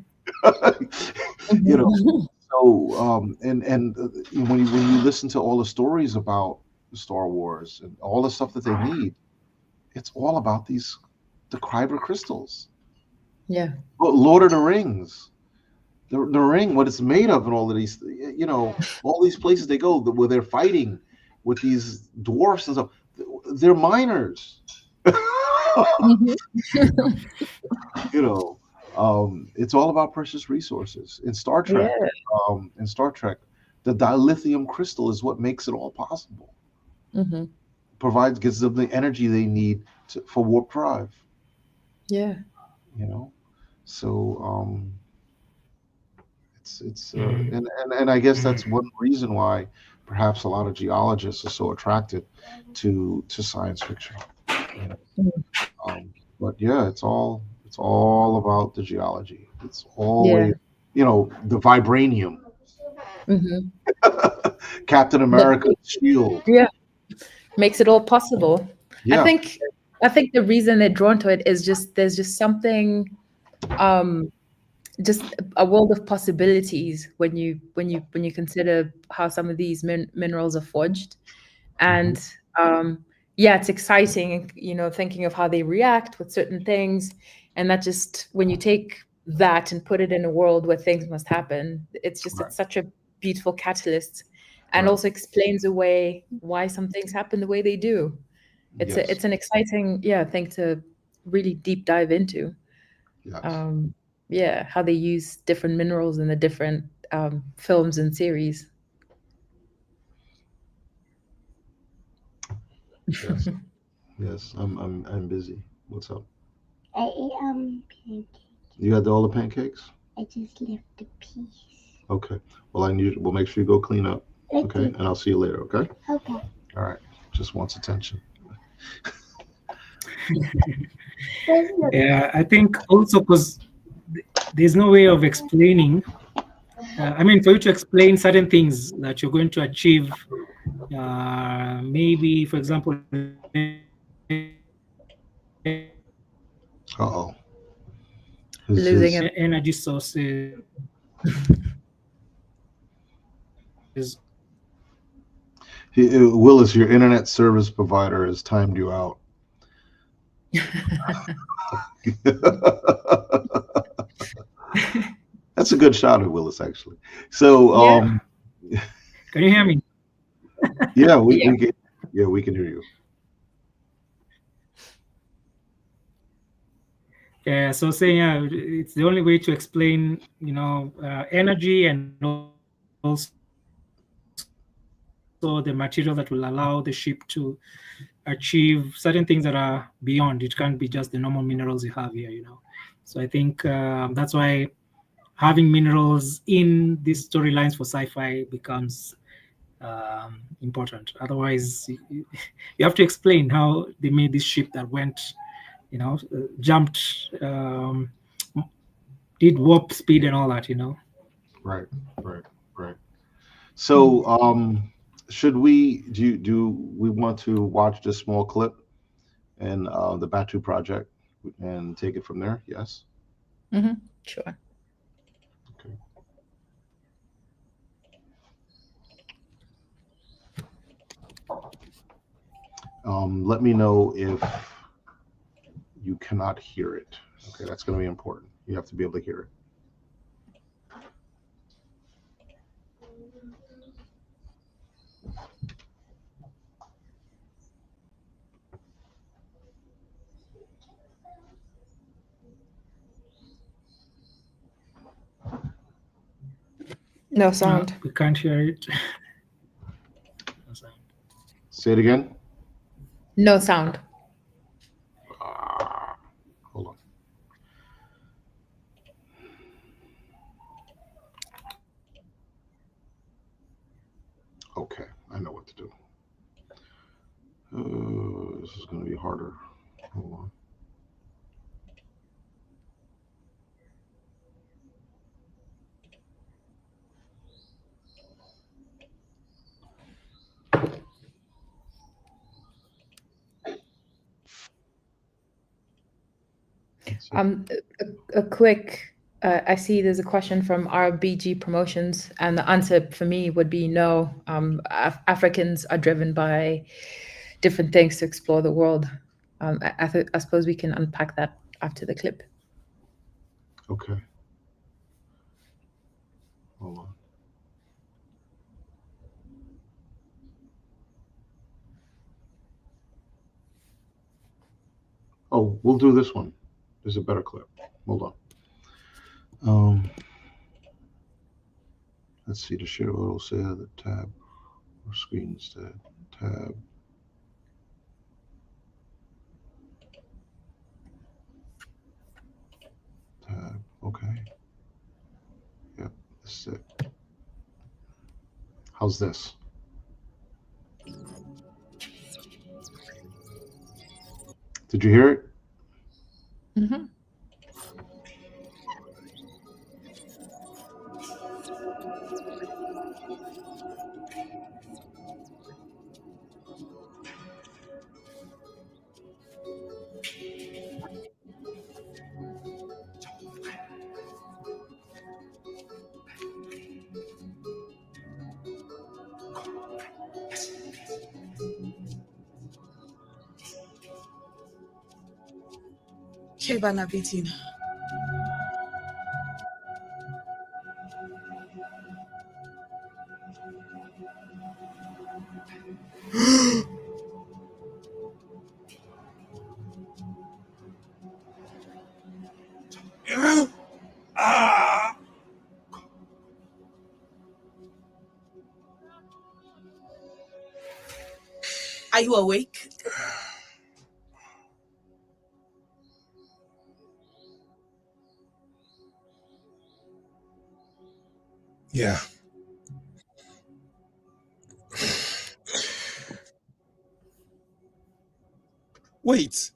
So and when you listen to all the stories about Star Wars and all the stuff that they need, it's all about the kyber crystals. Yeah. But Lord of the Rings, the ring, what it's made of, and all of these, all these places they go where they're fighting with these dwarfs and stuff, they're miners. It's all about precious resources. In Star Trek, the dilithium crystal is what makes it all possible. Gives them the energy they need for warp drive. Yeah. So It's and I guess that's one reason why perhaps a lot of geologists are so attracted to science fiction. You know? But yeah, it's all about the geology. It's always, you know, the vibranium, Captain America's shield. Yeah, makes it all possible. I Yeah, think I think the reason they're drawn to it is just there's just something, just a world of possibilities when you consider how some of these minerals are forged, and yeah, it's exciting, you know, thinking of how they react with certain things, and that just when you take that and put it in a world where things must happen, it's such a beautiful catalyst, and also explains away why some things happen the way they do. It's an exciting, yeah, thing to really deep dive into. Yeah, how they use different minerals in the different films and series. Yes, yes. I'm busy. What's up? I ate pancake. You had all the pancakes? I just left the piece. Okay. Well, we'll make sure you go clean up. Okay, and I'll see you later. Okay. Okay. All right. Just wants attention. Yeah, I think also because there's no way of explaining. I mean, for you to explain certain things that you're going to achieve, maybe, for example, Uh-oh. Losing it. Energy sources. Willis, your internet service provider has timed you out. That's a good shot at Willis, actually. So, Can you hear me? Yeah, we can. Yeah, we can hear you. Yeah, so saying, yeah, it's the only way to explain, you know, energy, and also the material that will allow the ship to achieve certain things that are beyond. It can't be just the normal minerals you have here, you know. So I think that's why having minerals in these storylines for sci-fi becomes important. Otherwise, you have to explain how they made this ship that went, you know, jumped, did warp speed and all that, you know. Right. So, should we do we want to watch this small clip and the Batu Project and take it from there? Yes. Sure. Okay. Let me know if you cannot hear it. Okay, that's going to be important. You have to be able to hear it. No sound. No, we can't hear it. No sound. Say it again. No sound. Hold on. Okay, I know what to do. This is going to be harder. Hold on. A quick. I see there's a question from RBG Promotions, and the answer for me would be no. Africans are driven by different things to explore the world. I suppose we can unpack that after the clip. Okay. Hold on. Oh, we'll do this one. There's a better clip. Hold on. Let's see. The share will say the tab or screen instead. Tab. Tab. Okay. Yep. This Sick. How's this? Did you hear it? Mm-hmm. Kebana Bitina. Are you awake? Yeah. Wait,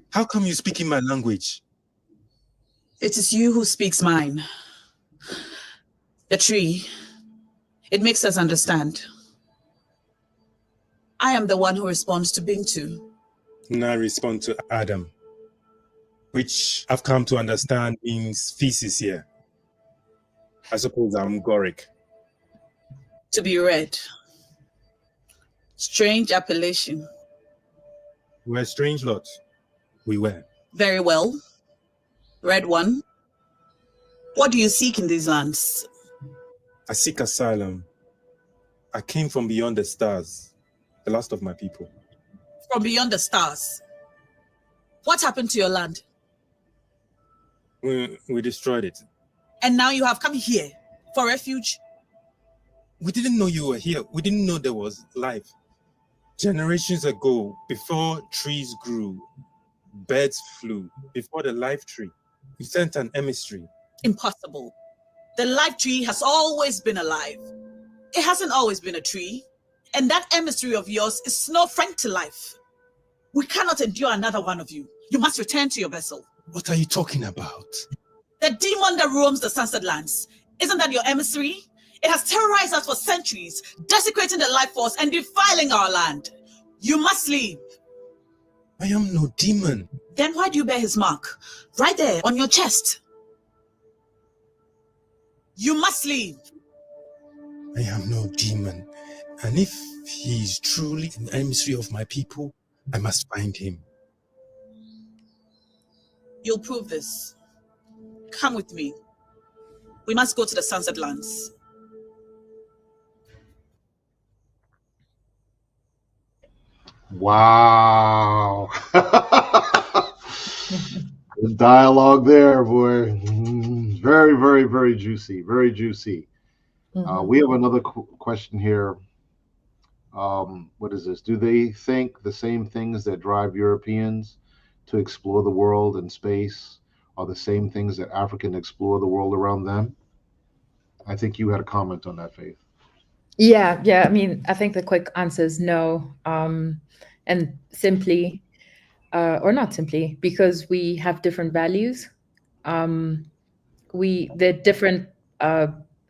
how come you speak in my language? It is you who speaks mine. The tree. It makes us understand. I am the one who responds to Bintu. And I respond to Adam, which I've come to understand means feces here. I suppose I'm Goric. To be read. Strange appellation. We're strange lots. We were. Very well. Red one. What do you seek in these lands? I seek asylum. I came from beyond the stars, the last of my people. From beyond the stars. What happened to your land? We destroyed it. And now you have come here for refuge? We didn't know you were here. We didn't know there was life. Generations ago, before trees grew, birds flew, before the life tree, we sent an emissary. Impossible. The life tree has always been alive. It hasn't always been a tree. And that emissary of yours is no friend to life. We cannot endure another one of you. You must return to your vessel. What are you talking about? The demon that roams the sunset lands. Isn't that your emissary? It has terrorized us for centuries, desecrating the life force and defiling our land. You must leave. I am no demon. Then why do you bear his mark? Right there on your chest. You must leave. I am no demon. And if he is truly an emissary of my people, I must find him. You'll prove this. Come with me. We must go to the sunset lands. Wow. There's dialogue there, boy. Very, very, very juicy. Very juicy. We have another question here. What is this? Do they think the same things that drive Europeans to explore the world and space are the same things that Africans explore the world around them? I think you had a comment on that, Faith. Yeah. I mean, I think the quick answer is no. And simply, or not simply, because we have different values. They're different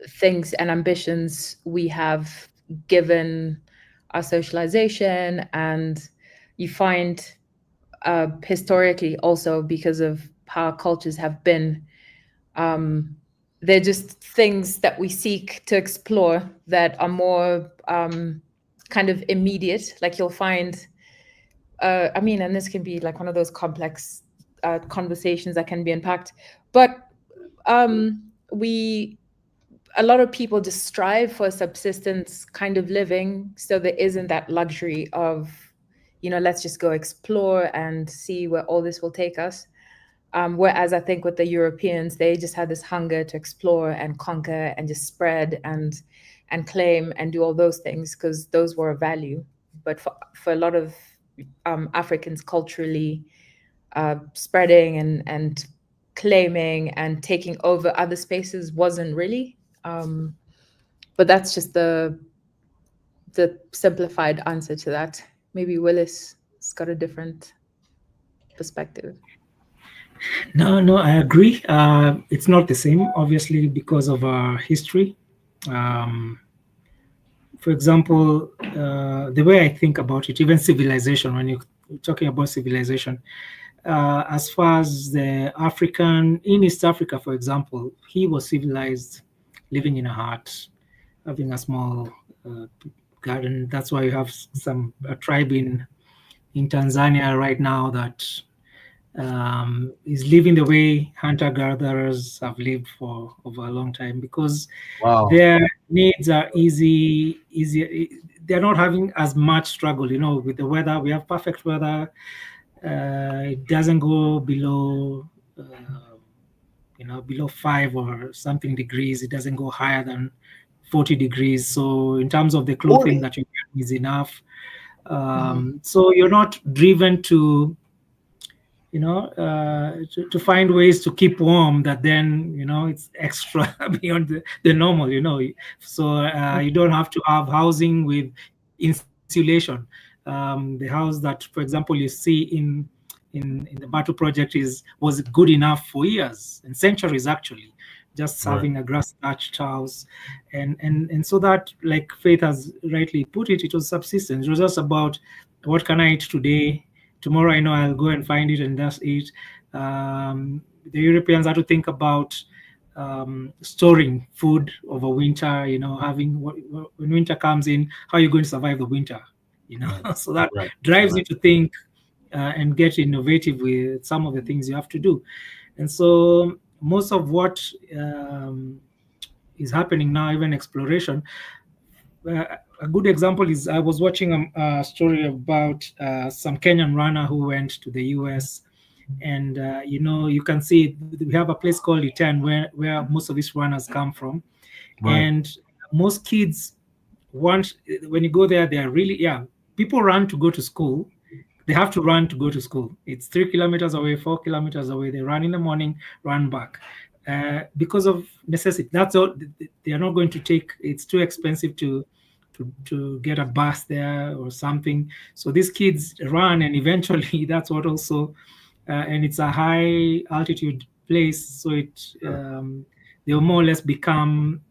things and ambitions we have given our socialization, and you find historically also, because of how our cultures have been, they're just things that we seek to explore that are more kind of immediate. Like you'll find, and this can be like one of those complex conversations that can be unpacked, but a lot of people just strive for subsistence kind of living, so there isn't that luxury of, let's just go explore and see where all this will take us. Whereas I think with the Europeans, they just had this hunger to explore and conquer and just spread and claim and do all those things, because those were a value. But for a lot of Africans, culturally, spreading and claiming and taking over other spaces wasn't really But that's just the simplified answer to that. Maybe Willis has got a different perspective. No, I agree. It's not the same, obviously, because of our history. For example, the way I think about it, even civilization, when you're talking about civilization, as far as the African, in East Africa, for example, he was civilized living in a hut, having a small garden. That's why you have a tribe in Tanzania right now that is living the way hunter-gatherers have lived for over a long time, because their needs are easy. They're not having as much struggle, with the weather. We have perfect weather. It doesn't go below, below 5 or something degrees. It doesn't go higher than 40 degrees. So in terms of the clothing that you get is enough. So you're not driven to, to find ways to keep warm that then, it's extra beyond the normal, So you don't have to have housing with insulation. The house that, for example, you see in the Batu Project was good enough for years and centuries, actually, just having a grass thatched house. And so that, like Faith has rightly put it, it was subsistence. It was just about, what can I eat today? Tomorrow I know I'll go and find it and just eat. The Europeans had to think about storing food over winter, having when winter comes in, how are you going to survive the winter? So that drives you to think and get innovative with some of the things you have to do. And so most of what is happening now, even exploration, a good example is, I was watching a story about some Kenyan runner who went to the US, and you can see we have a place called Iten where most of these runners come from, and most kids when you go there, they are really, people run to go to school. They have to run to go to school. It's 3 kilometers away, 4 kilometers away. They run in the morning, run back. Because of necessity. That's all. They are not going to take. It's too expensive to get a bus there or something. So these kids run, and eventually that's what also. And it's a high altitude place, so they will more or less become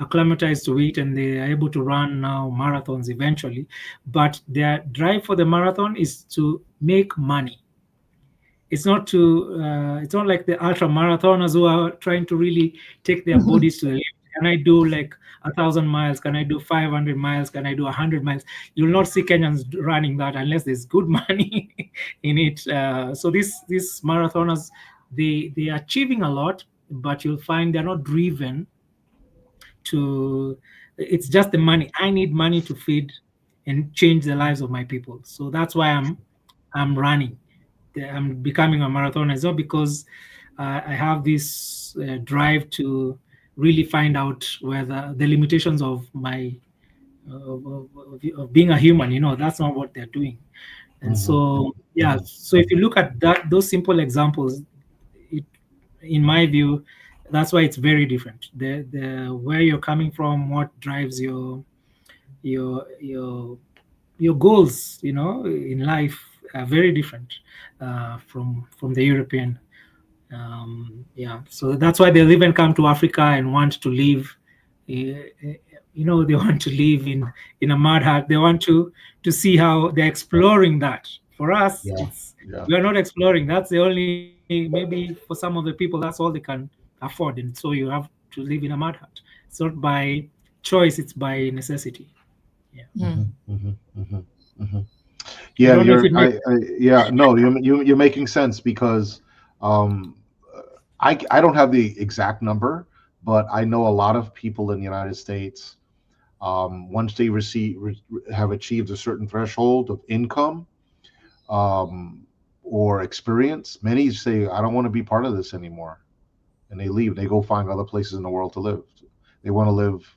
acclimatized to it, and they are able to run now marathons eventually. But their drive for the marathon is to make money. It's not it's not like the ultra marathoners who are trying to really take their bodies to the limit. Can I do like 1,000 miles? Can I do 500 miles? Can I do 100 miles? You'll not see Kenyans running that unless there's good money in it. So these marathoners, they are achieving a lot, but you'll find they're not driven to. It's just the money. I need money to feed and change the lives of my people. So that's why I'm running. I'm becoming a marathoner. It's not because I have this drive to really find out whether the limitations of my of being a human. That's not what they're doing. And so so if you look at those simple examples, in my view, that's why it's very different. The where you're coming from, what drives your goals, in life, are very different from the European. So that's why they'll even come to Africa and want to live. They want to live in a mud hut. They want to see how they're exploring that. For us, we're not exploring. That's the only, maybe for some of the people, that's all they can afford, and so you have to live in a mud hut. It's not by choice; it's by necessity. Yeah, you're making sense, because I don't have the exact number, but I know a lot of people in the United States, once they have achieved a certain threshold of income or experience, many say, I don't want to be part of this anymore, and they leave. They go find other places in the world to live. They want to live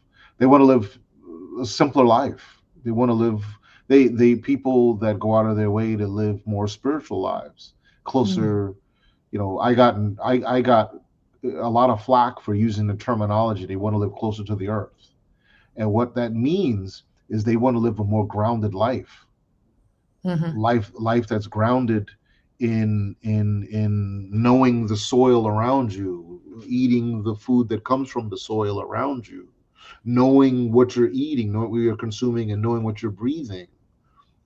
a simpler life. They want to live. They people that go out of their way to live more spiritual lives, closer. I got a lot of flack for using the terminology. They want to live closer to the earth. And what that means is they want to live a more grounded life. Life that's grounded in knowing the soil around you, eating the food that comes from the soil around you, knowing what you're eating, knowing what you're consuming, and knowing what you're breathing.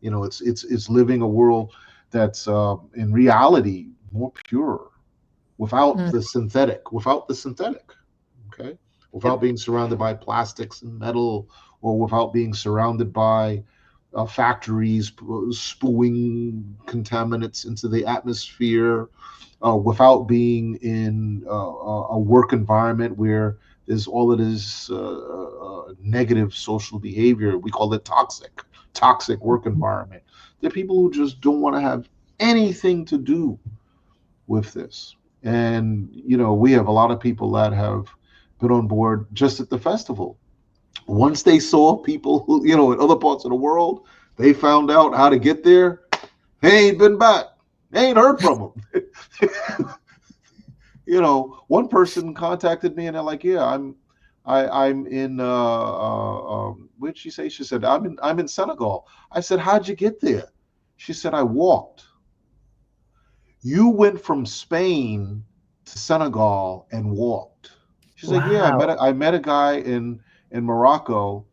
It's living a world that's in reality more pure, without the synthetic, okay, without being surrounded by plastics and metal, or without being surrounded by factories spewing contaminants into the atmosphere, without being in a work environment where there's all of this negative social behavior. We call it toxic work environment. There are people who just don't want to have anything to do with this. And, we have a lot of people that have been on board just at the festival. Once they saw people who, in other parts of the world, they found out how to get there. They ain't been back. They ain't heard from them. One person contacted me and they're like, yeah, I'm in where'd she say? She said, I'm in Senegal. I said, how'd you get there? She said, I walked. You went from Spain to Senegal and walked. She's like, yeah, I met a guy in Morocco,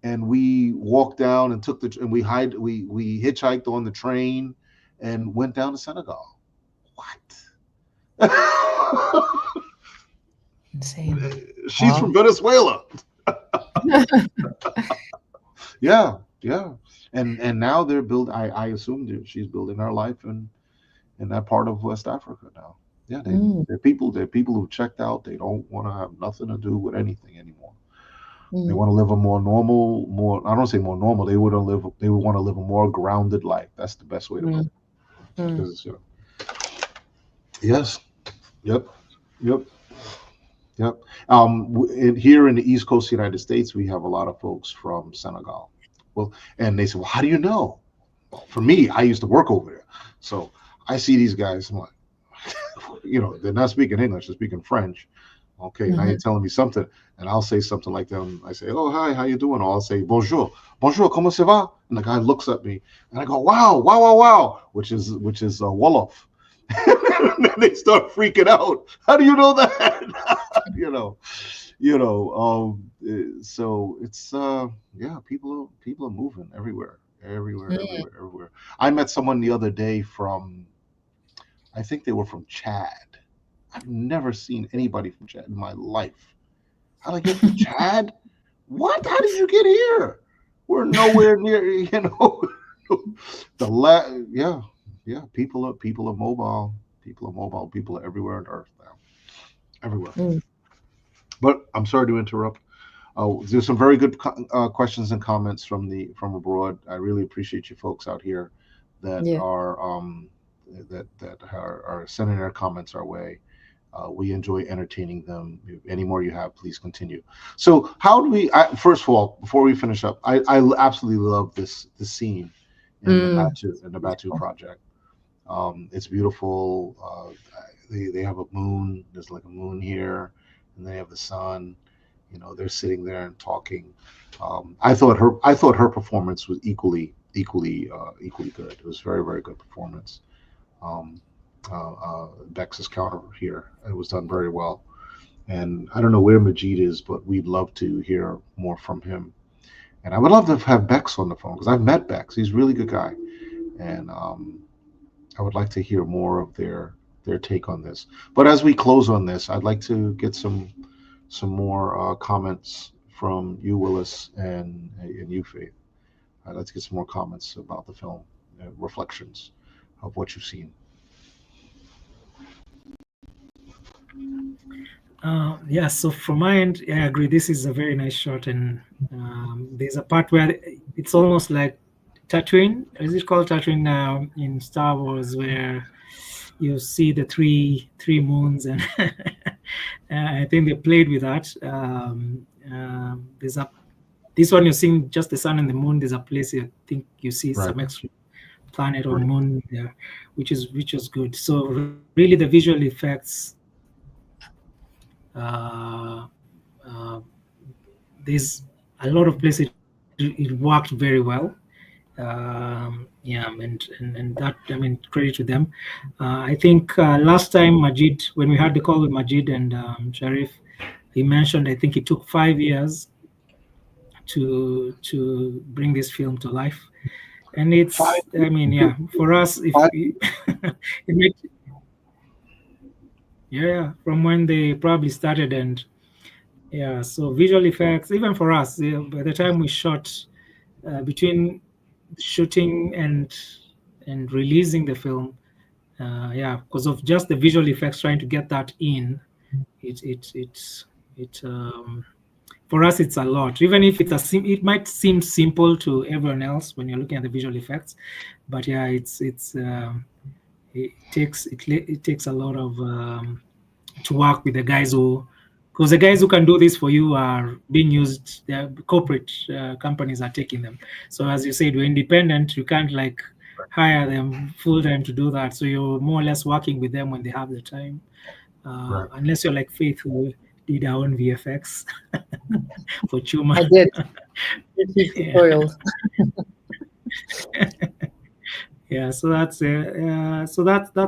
and we walked down and we hitchhiked on the train and went down to Senegal. What? Insane. She's from Venezuela. Yeah. And now they're building. I assume she's building her life in that part of West Africa now. Yeah, they're people who've checked out. They don't want to have nothing to do with anything anymore. They want to live a more normal, I don't say more normal. They would want to live a more grounded life. That's the best way to put it. Because, yes, yep. Here in the East Coast of the United States, we have a lot of folks from Senegal. Well, and they say, well, how do you know? Well, for me, I used to work over there, so I see these guys. I'm like, they're not speaking English; they're speaking French. Okay, now you're telling me something, and I'll say something like them. I say, "Oh, hi, how you doing?" Or I'll say, "Bonjour, comment ça va?" And the guy looks at me, and I go, "Wow," which is Wolof. And then they start freaking out. How do you know that? So it's people are moving everywhere. I met someone the other day from, I think they were from Chad. I've never seen anybody from Chad in my life. How did I get from Chad? What? How did you get here? We're nowhere near, People are mobile. People are everywhere on Earth now. Everywhere. But I'm sorry to interrupt. There's some very good questions and comments from abroad. I really appreciate you folks out here that are sending their comments our way. We enjoy entertaining them. If any more you have, please continue. So how do we? First of all, before we finish up, I absolutely love this scene in the Batu Project. It's beautiful. They have a moon. There's like a moon here, and they have the sun. They're sitting there and talking. I thought her performance was equally good. It was very, very good performance. Bex's counter here, it was done very well. And I don't know where Majid is, but we'd love to hear more from him. And I would love to have Bex on the phone, because I've met Bex. He's a really good guy. And I would like to hear more of their take on this. But as we close on this, I'd like to get some more comments from you, Willis, and you, Faith. I'd like to get some more comments about the film, reflections of what you've seen. So from my end, I agree. This is a very nice shot, and there's a part where it's almost like Tatooine. Is it called Tatooine in Star Wars, where you see the three moons, and I think they played with that. This one you're seeing just the sun and the moon. There's a place I think you see some extra planet or moon there, which is good. So really, the visual effects Uh, uh, there's a lot of places it worked very well. Yeah, and that, I mean, credit to them. I think last time Majid, when we had the call with Majid and Sharif, he mentioned I think it took 5 years to bring this film to life, and it's, I mean, yeah, for us, if it makes, yeah, from when they probably started, and yeah, so visual effects, even for us, by the time we shot, between shooting and releasing the film, yeah, because of just the visual effects, trying to get that in, it for us it's a lot. Even if it might seem simple to everyone else when you're looking at the visual effects, but yeah, it takes a lot of to work with the guys who, because the guys who can do this for you are being used, corporate companies are taking them. So as you said, we're independent, you can't like hire them full time to do that, so you're more or less working with them when they have the time, unless you're like Faith, who did our own VFX for Chuma. I did. Tutorials. Yeah, so that's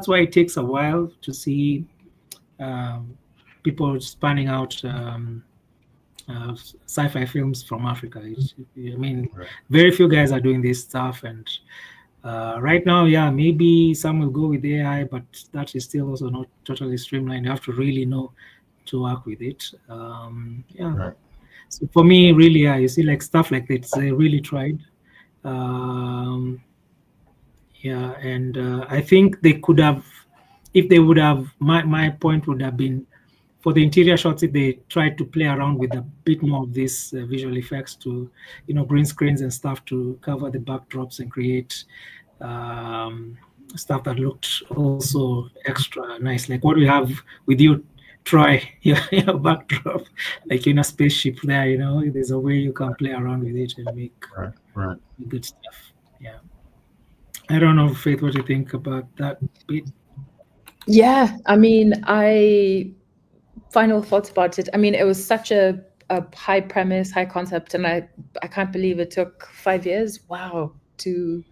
why it takes a while to see people spanning out sci-fi films from Africa. I mean, very few guys are doing this stuff, and right now, yeah, maybe some will go with AI, but that is still also not totally streamlined. You have to really know to work with it. Yeah. So for me, really, yeah, you see, like stuff like that, they really tried. Yeah, and I think they could have, if they would have, my point would have been, for the interior shots, if they tried to play around with a bit more of these visual effects to, green screens and stuff to cover the backdrops and create stuff that looked also extra nice, like what we have with you, Troy, your backdrop, like in a spaceship there. There's a way you can play around with it and make good stuff. Yeah. I don't know, Faith, what you think about that bit. Yeah, I mean, final thoughts about it. I mean, it was such a high premise, high concept, and I can't believe it took 5 years. Wow, to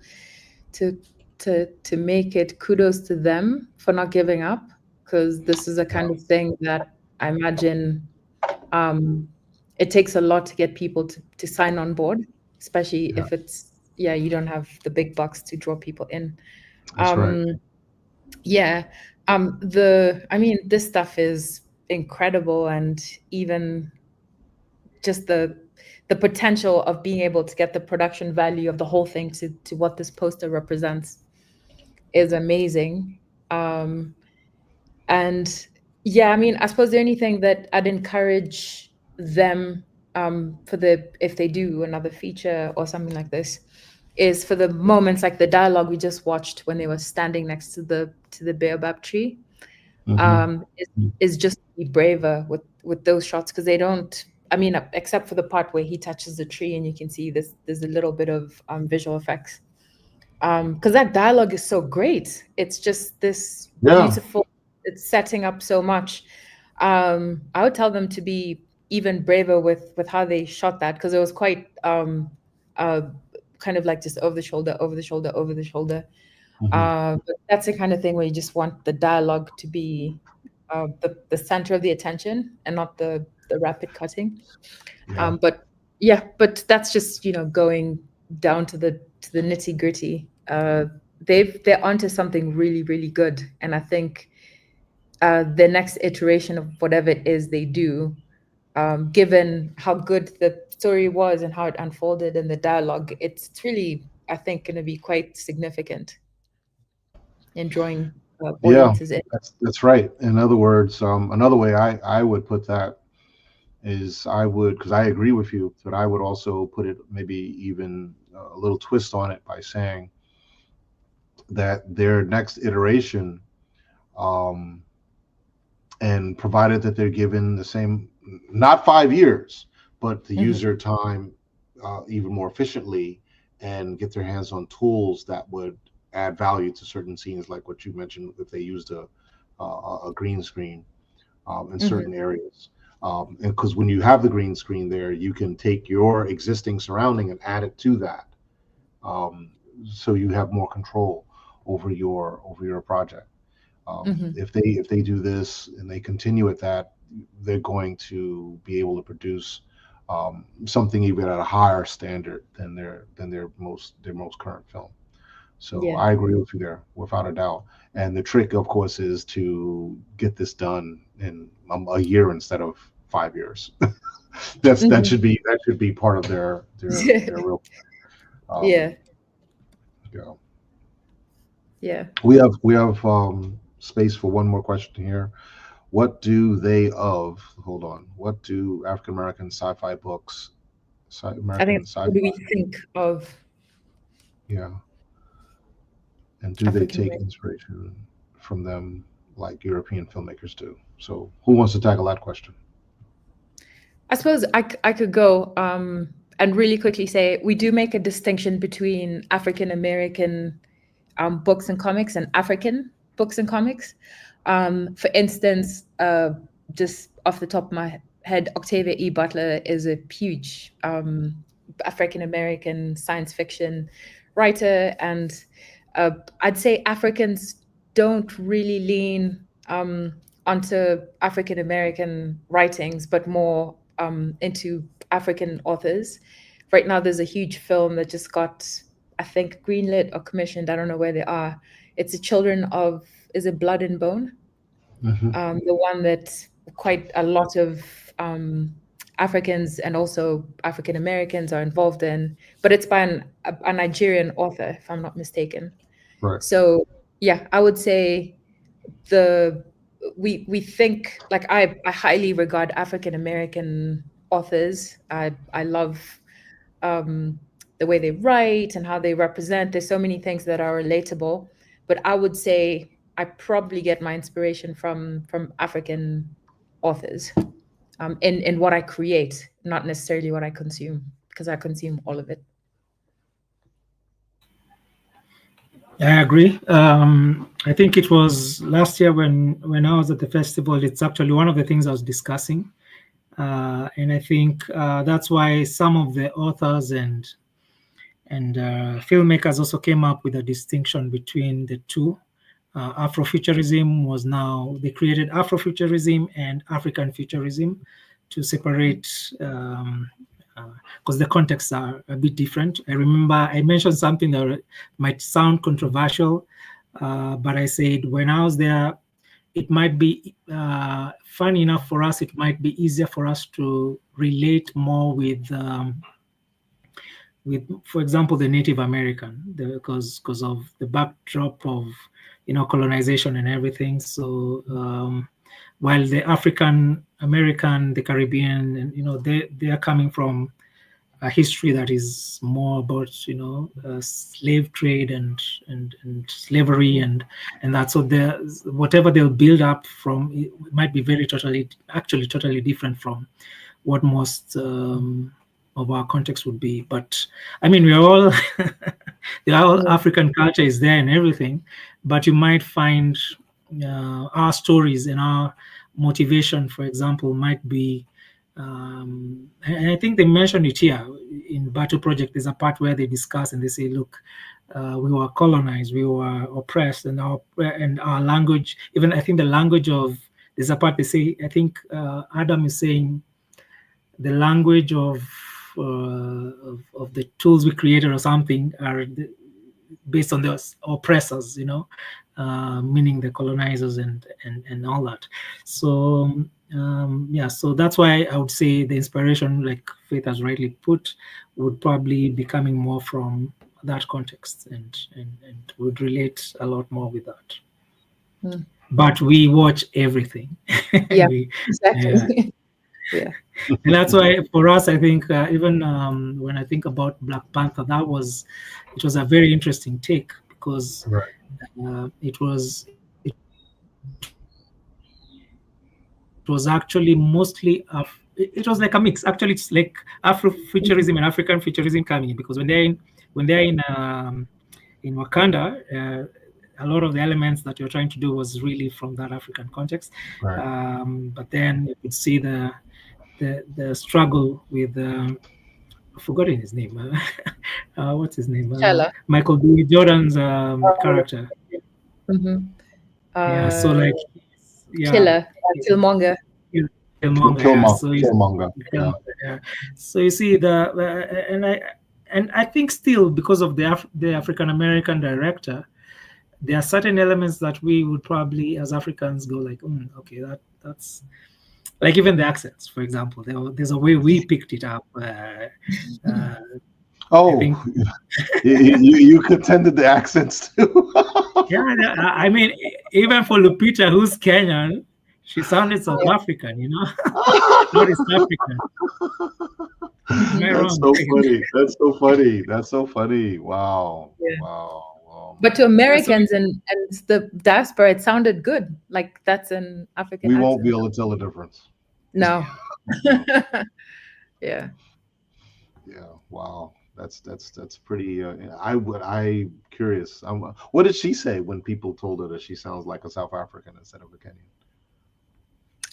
make it. Kudos to them for not giving up, because this is a kind of thing that I imagine it takes a lot to get people to sign on board, especially if it's, you don't have the big bucks to draw people in. That's right. Yeah. I mean, this stuff is incredible, and even just the potential of being able to get the production value of the whole thing to what this poster represents is amazing. And yeah, I mean, I suppose the only thing that I'd encourage them if they do another feature or something like this, is for the moments like the dialogue we just watched when they were standing next to the baobab tree, is just be braver with those shots, because they don't, I mean, except for the part where he touches the tree and you can see there's a little bit of visual effects, because that dialogue is so great. It's just this beautiful, it's setting up so much. I would tell them to be even braver with how they shot that, because it was quite kind of like just over the shoulder. But that's the kind of thing where you just want the dialogue to be the center of the attention and not the rapid cutting. But that's just going down to the nitty gritty. They're onto something really, really good, and I think the next iteration of whatever it is they do, given how good the story was and how it unfolded in the dialogue, it's really, I think, going to be quite significant in drawing audiences in. That's right. In other words, another way I would put that is because I agree with you, but I would also put it maybe even a little twist on it by saying that their next iteration, and provided that they're given the same, not 5 years, but the user time even more efficiently, and get their hands on tools that would add value to certain scenes, like what you mentioned, if they used a green screen, in certain areas. And because when you have the green screen there, you can take your existing surrounding and add it to that, so you have more control over your project. If they do this and they continue at that, they're going to be able to produce something even at a higher standard than their most current film. So Yeah. I agree with you there, without a doubt. And the trick, of course, is to get this done in a year instead of 5 years. That should be part of their real. Yeah. Yeah. Yeah. We have space for one more question here. What do What do African American sci-fi books, I think, what do we think of? Yeah. And do they take inspiration from them like European filmmakers do? So who wants to tackle that question? I suppose I could go and really quickly say we do make a distinction between African American books and comics and African books and comics. For instance, just off the top of my head, Octavia E. Butler is a huge African American science fiction writer, and I'd say Africans don't really lean onto African American writings, but more into African authors. Right now, there's a huge film that just got, I think, greenlit or commissioned. I don't know where they are. It's the Children of, is it Blood and Bone? The one that quite a lot of Africans and also African Americans are involved in, but it's by a Nigerian author, if I'm not mistaken. Right. So yeah, I would say we think, like, I highly regard African American authors. I love the way they write and how they represent. There's so many things that are relatable, but I would say I probably get my inspiration from African authors in what I create, not necessarily what I consume, because I consume all of it. I agree. I think it was last year when I was at the festival. It's actually one of the things I was discussing, and I think that's why some of the authors and filmmakers also came up with a distinction between the two. Afrofuturism was now, they created Afrofuturism and African futurism to separate, because the contexts are a bit different. I remember I mentioned something that might sound controversial, but I said when I was there, it might be funny enough for us, it might be easier for us to relate more with, for example, the Native American, because of the backdrop of, colonization and everything. So while the African American, the Caribbean, and they are coming from a history that is more about slave trade and slavery and that. So whatever they'll build up from, it might be totally different from what most of our context would be. But I mean, we're all African culture is there and everything, but you might find our stories and our motivation, for example, might be, and I think they mentioned it here in Batu Project. There's a part where they discuss and they say, look, we were colonized, we were oppressed, and our language, even I think the language of, there's a part they say, I think Adam is saying the language of the tools we created or something are based on the oppressors, meaning the colonizers and all that. So so that's why I would say the inspiration, like Faith has rightly put, would probably be coming more from that context and would relate a lot more with that. But we watch everything. Yeah, exactly. Yeah. And that's why for us, I think even when I think about Black Panther, it was a very interesting take, because it was actually mostly it was like a mix. Actually, it's like Afrofuturism and African futurism coming in, because when they're in Wakanda, a lot of the elements that you're trying to do was really from that African context. Right. But then you could see the struggle with I've forgotten his name. What's his name? Chella. Michael B. Jordan's character. Mm-hmm. Yeah. So like, yeah. Killer, Killmonger. Killmonger. So Killmonger. Yeah. So you see and I think still because of the African American director, there are certain elements that we would probably as Africans go like, okay, that's like even the accents, for example. There's a way we picked it up. You contended the accents too. Yeah, I mean, even for Lupita, who's Kenyan, she sounded South African, not East African. That's so funny. Wow. Yeah. Wow. But to Americans and the diaspora, it sounded good. Like that's an African We accent. won't be able to tell the difference. No. Yeah. Wow. That's pretty. I'm curious. What did she say when people told her that she sounds like a South African instead of a Kenyan?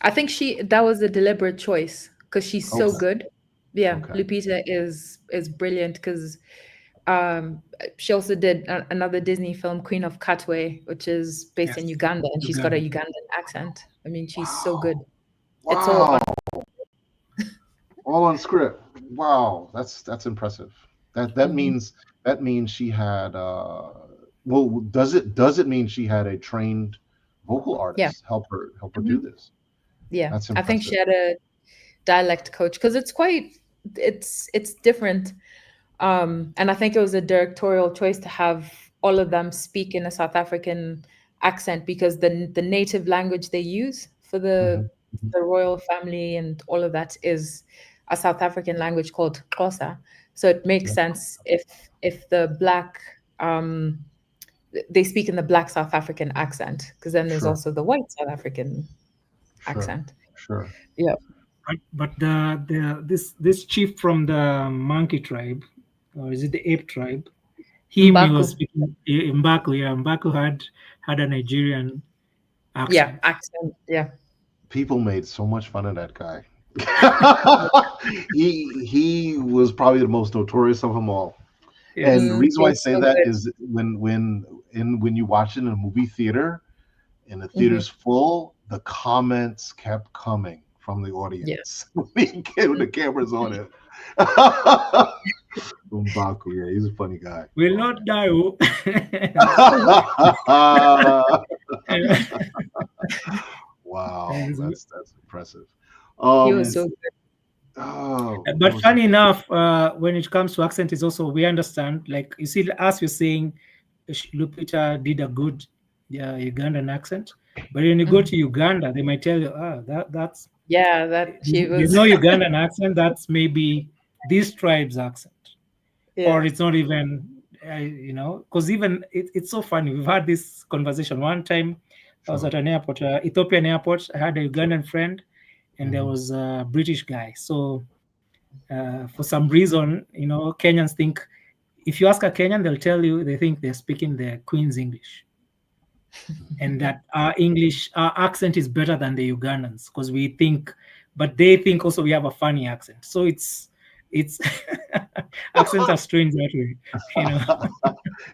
I think that was a deliberate choice because she's so good. Yeah, Okay. Lupita is brilliant because she also did another Disney film, Queen of Katwe, which is based in Uganda, and she's got a Ugandan accent. I mean, she's so good. Wow. It's all all on script. Wow, that's impressive. That means she had well, does it mean she had a trained vocal artist help her do this? Yeah, that's I think she had a dialect coach because it's different. And I think it was a directorial choice to have all of them speak in a South African accent because the native language they use for the royal family and all of that is a South African language called Xhosa. So it makes sense if the black they speak in the black South African accent because then there's also the white South African accent. Sure. Yeah. But this chief from the monkey tribe, or is it the ape tribe? He was speaking Mbaku. Yeah, Mbaku had a Nigerian accent. Yeah, accent. Yeah. People made so much fun of that guy. he was probably the most notorious of them all. And the reason why I say that is when you watch it in a movie theater and the theater's full, the comments kept coming from the audience when the camera's on it. Mbaku, yeah, he's a funny guy. Will not die. Wow, that's impressive. He was so good. But funny enough, when it comes to accent, is also we understand. Like you see, as you're saying, Lupita did a good Ugandan accent. But when you go to Uganda, they might tell you, that's there's no Ugandan accent. That's maybe this tribe's accent, or it's not even, because even it's so funny. We've had this conversation one time. I was at an airport, Ethiopian airport. I had a Ugandan friend, and there was a British guy. So for some reason, Kenyans think if you ask a Kenyan, they'll tell you they think they're speaking the Queen's English. And that our accent is better than the Ugandans because we think, but they think also we have a funny accent. So it's accents are strange that way,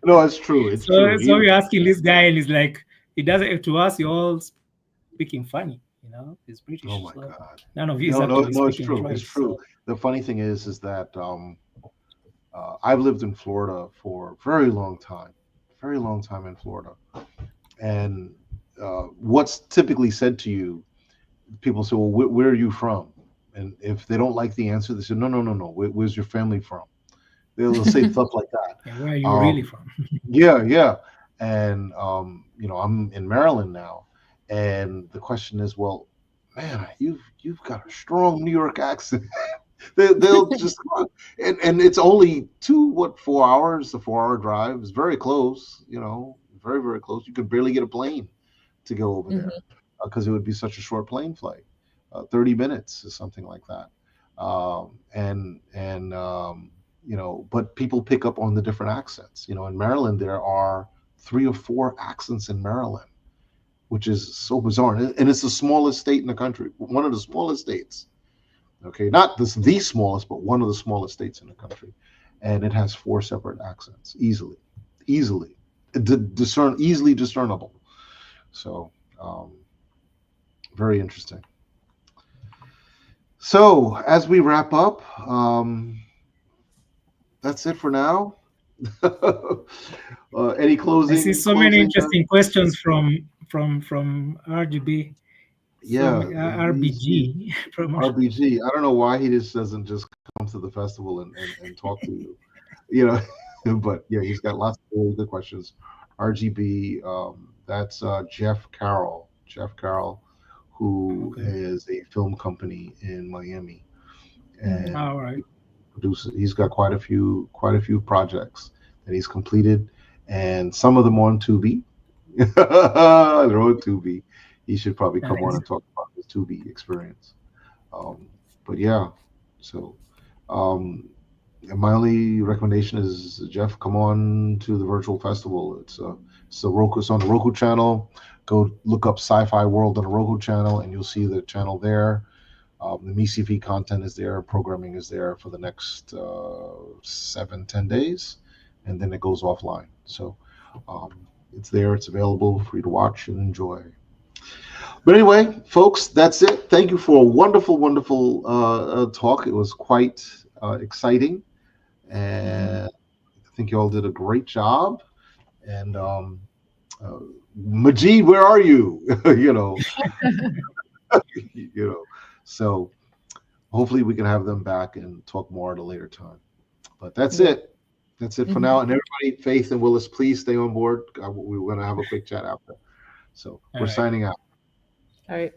No, it's true. It's true. So we're asking this guy, and he's like, he doesn't. To us, you're all speaking funny. He's British. Oh my God! None of you. No, it's true. It's true. The funny thing is that I've lived in Florida for a very long time in Florida. And what's typically said to you, people say, well, where are you from? And if they don't like the answer, they say, no. Where's your family from? They'll say stuff like that. Yeah, where are you really from? Yeah. And, I'm in Maryland now. And the question is, well, man, you've got a strong New York accent. They'll just, and it's only 4 hours, a 4-hour drive. It's very close, very, very close. You could barely get a plane to go over there because it would be such a short plane flight. 30 minutes is something like that. But people pick up on the different accents. In Maryland, there are 3 or 4 accents in Maryland, which is so bizarre. And it's the smallest state in the country, one of the smallest states. Okay, not the smallest, but one of the smallest states in the country. And it has 4 separate accents, easily discernible. So very interesting. So as we wrap up, that's it for now. Any closing? I see so many interesting questions from RGB. Yeah, RBG. RBG. I don't know why he doesn't just come to the festival and talk to you, you know. But yeah, he's got lots of really good questions. RGB. That's Jeff Carroll. Jeff Carroll, who is a film company in Miami, and all right. He's got quite a few projects that he's completed, and some of them on Tubi. They're on Tubi. He should probably come on and talk about his Tubi experience. But yeah, so my only recommendation is, Jeff, come on to the virtual festival. It's on the Roku channel. Go look up Sci-Fi World on the Roku channel, and you'll see the channel there. The MiSciFi content is there, programming is there for the next 7-10 days, and then it goes offline. So it's there, it's available for you to watch and enjoy. But anyway, folks, that's it. Thank you for a wonderful, wonderful talk. It was quite exciting, and I think you all did a great job. And Majid, where are you? So hopefully we can have them back and talk more at a later time. But that's it. That's it for now. And everybody, Faith and Willis, please stay on board. We're going to have a quick chat after. So we're signing out. All right.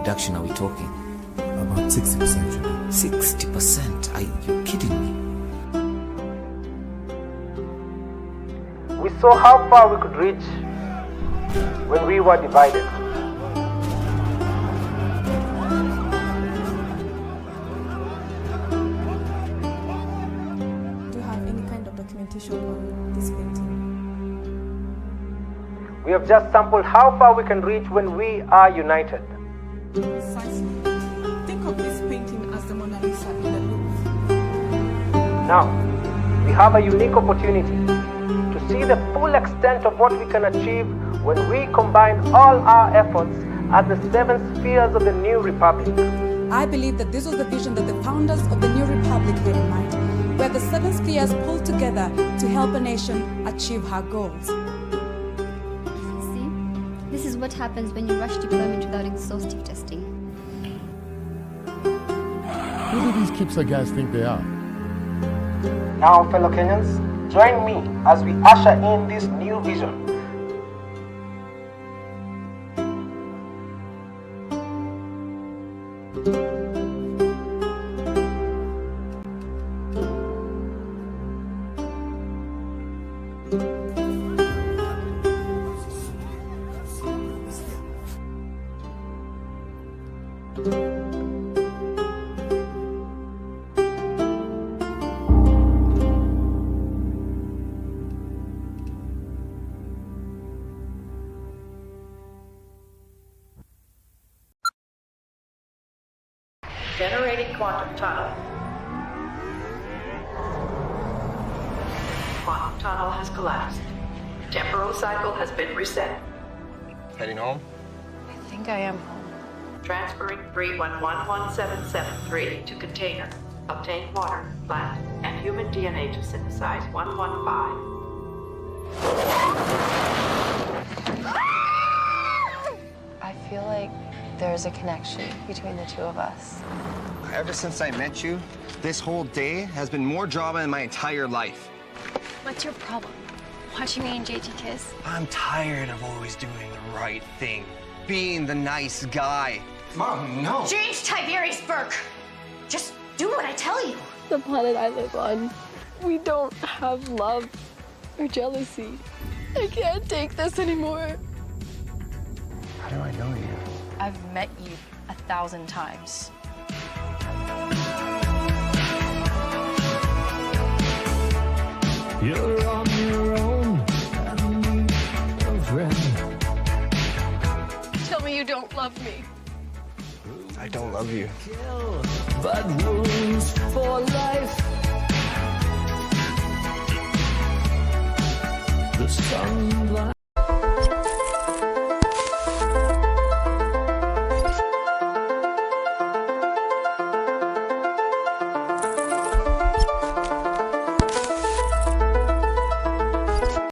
Reduction are we talking? About 60%. 60%? Are you kidding me? We saw how far we could reach when we were divided. Do you have any kind of documentation on this painting? We have just sampled how far we can reach when we are united. Precisely. Think of this painting as the Mona Lisa in the Louvre. Now, we have a unique opportunity to see the full extent of what we can achieve when we combine all our efforts as the 7 spheres of the new republic. I believe that this was the vision that the founders of the new republic had in mind, where the 7 spheres pulled together to help a nation achieve her goals. This is what happens when you rush deployment without exhaustive testing. Who do these Kipsa guys think they are? Now, fellow Kenyans, join me as we usher in this new vision. Generating quantum tunnel. Quantum tunnel has collapsed. Temporal cycle has been reset. Heading home? I think I am home. Transferring 3111773 to container. Obtain water, plant, and human DNA to synthesize 115. I feel like there's a connection between the two of us. Ever since I met you, this whole day has been more drama than my entire life. What's your problem? Watching me and JT kiss? I'm tired of always doing the right thing, being the nice guy. Mom, no. James Tiberius Burke! Just do what I tell you. The planet I live on We don't have love or jealousy. I can't take this anymore. How do I know you? I've met you 1,000 times. You're on your own. I need a friend. Tell me you don't love me. I don't love you. Bad wounds for life. The sun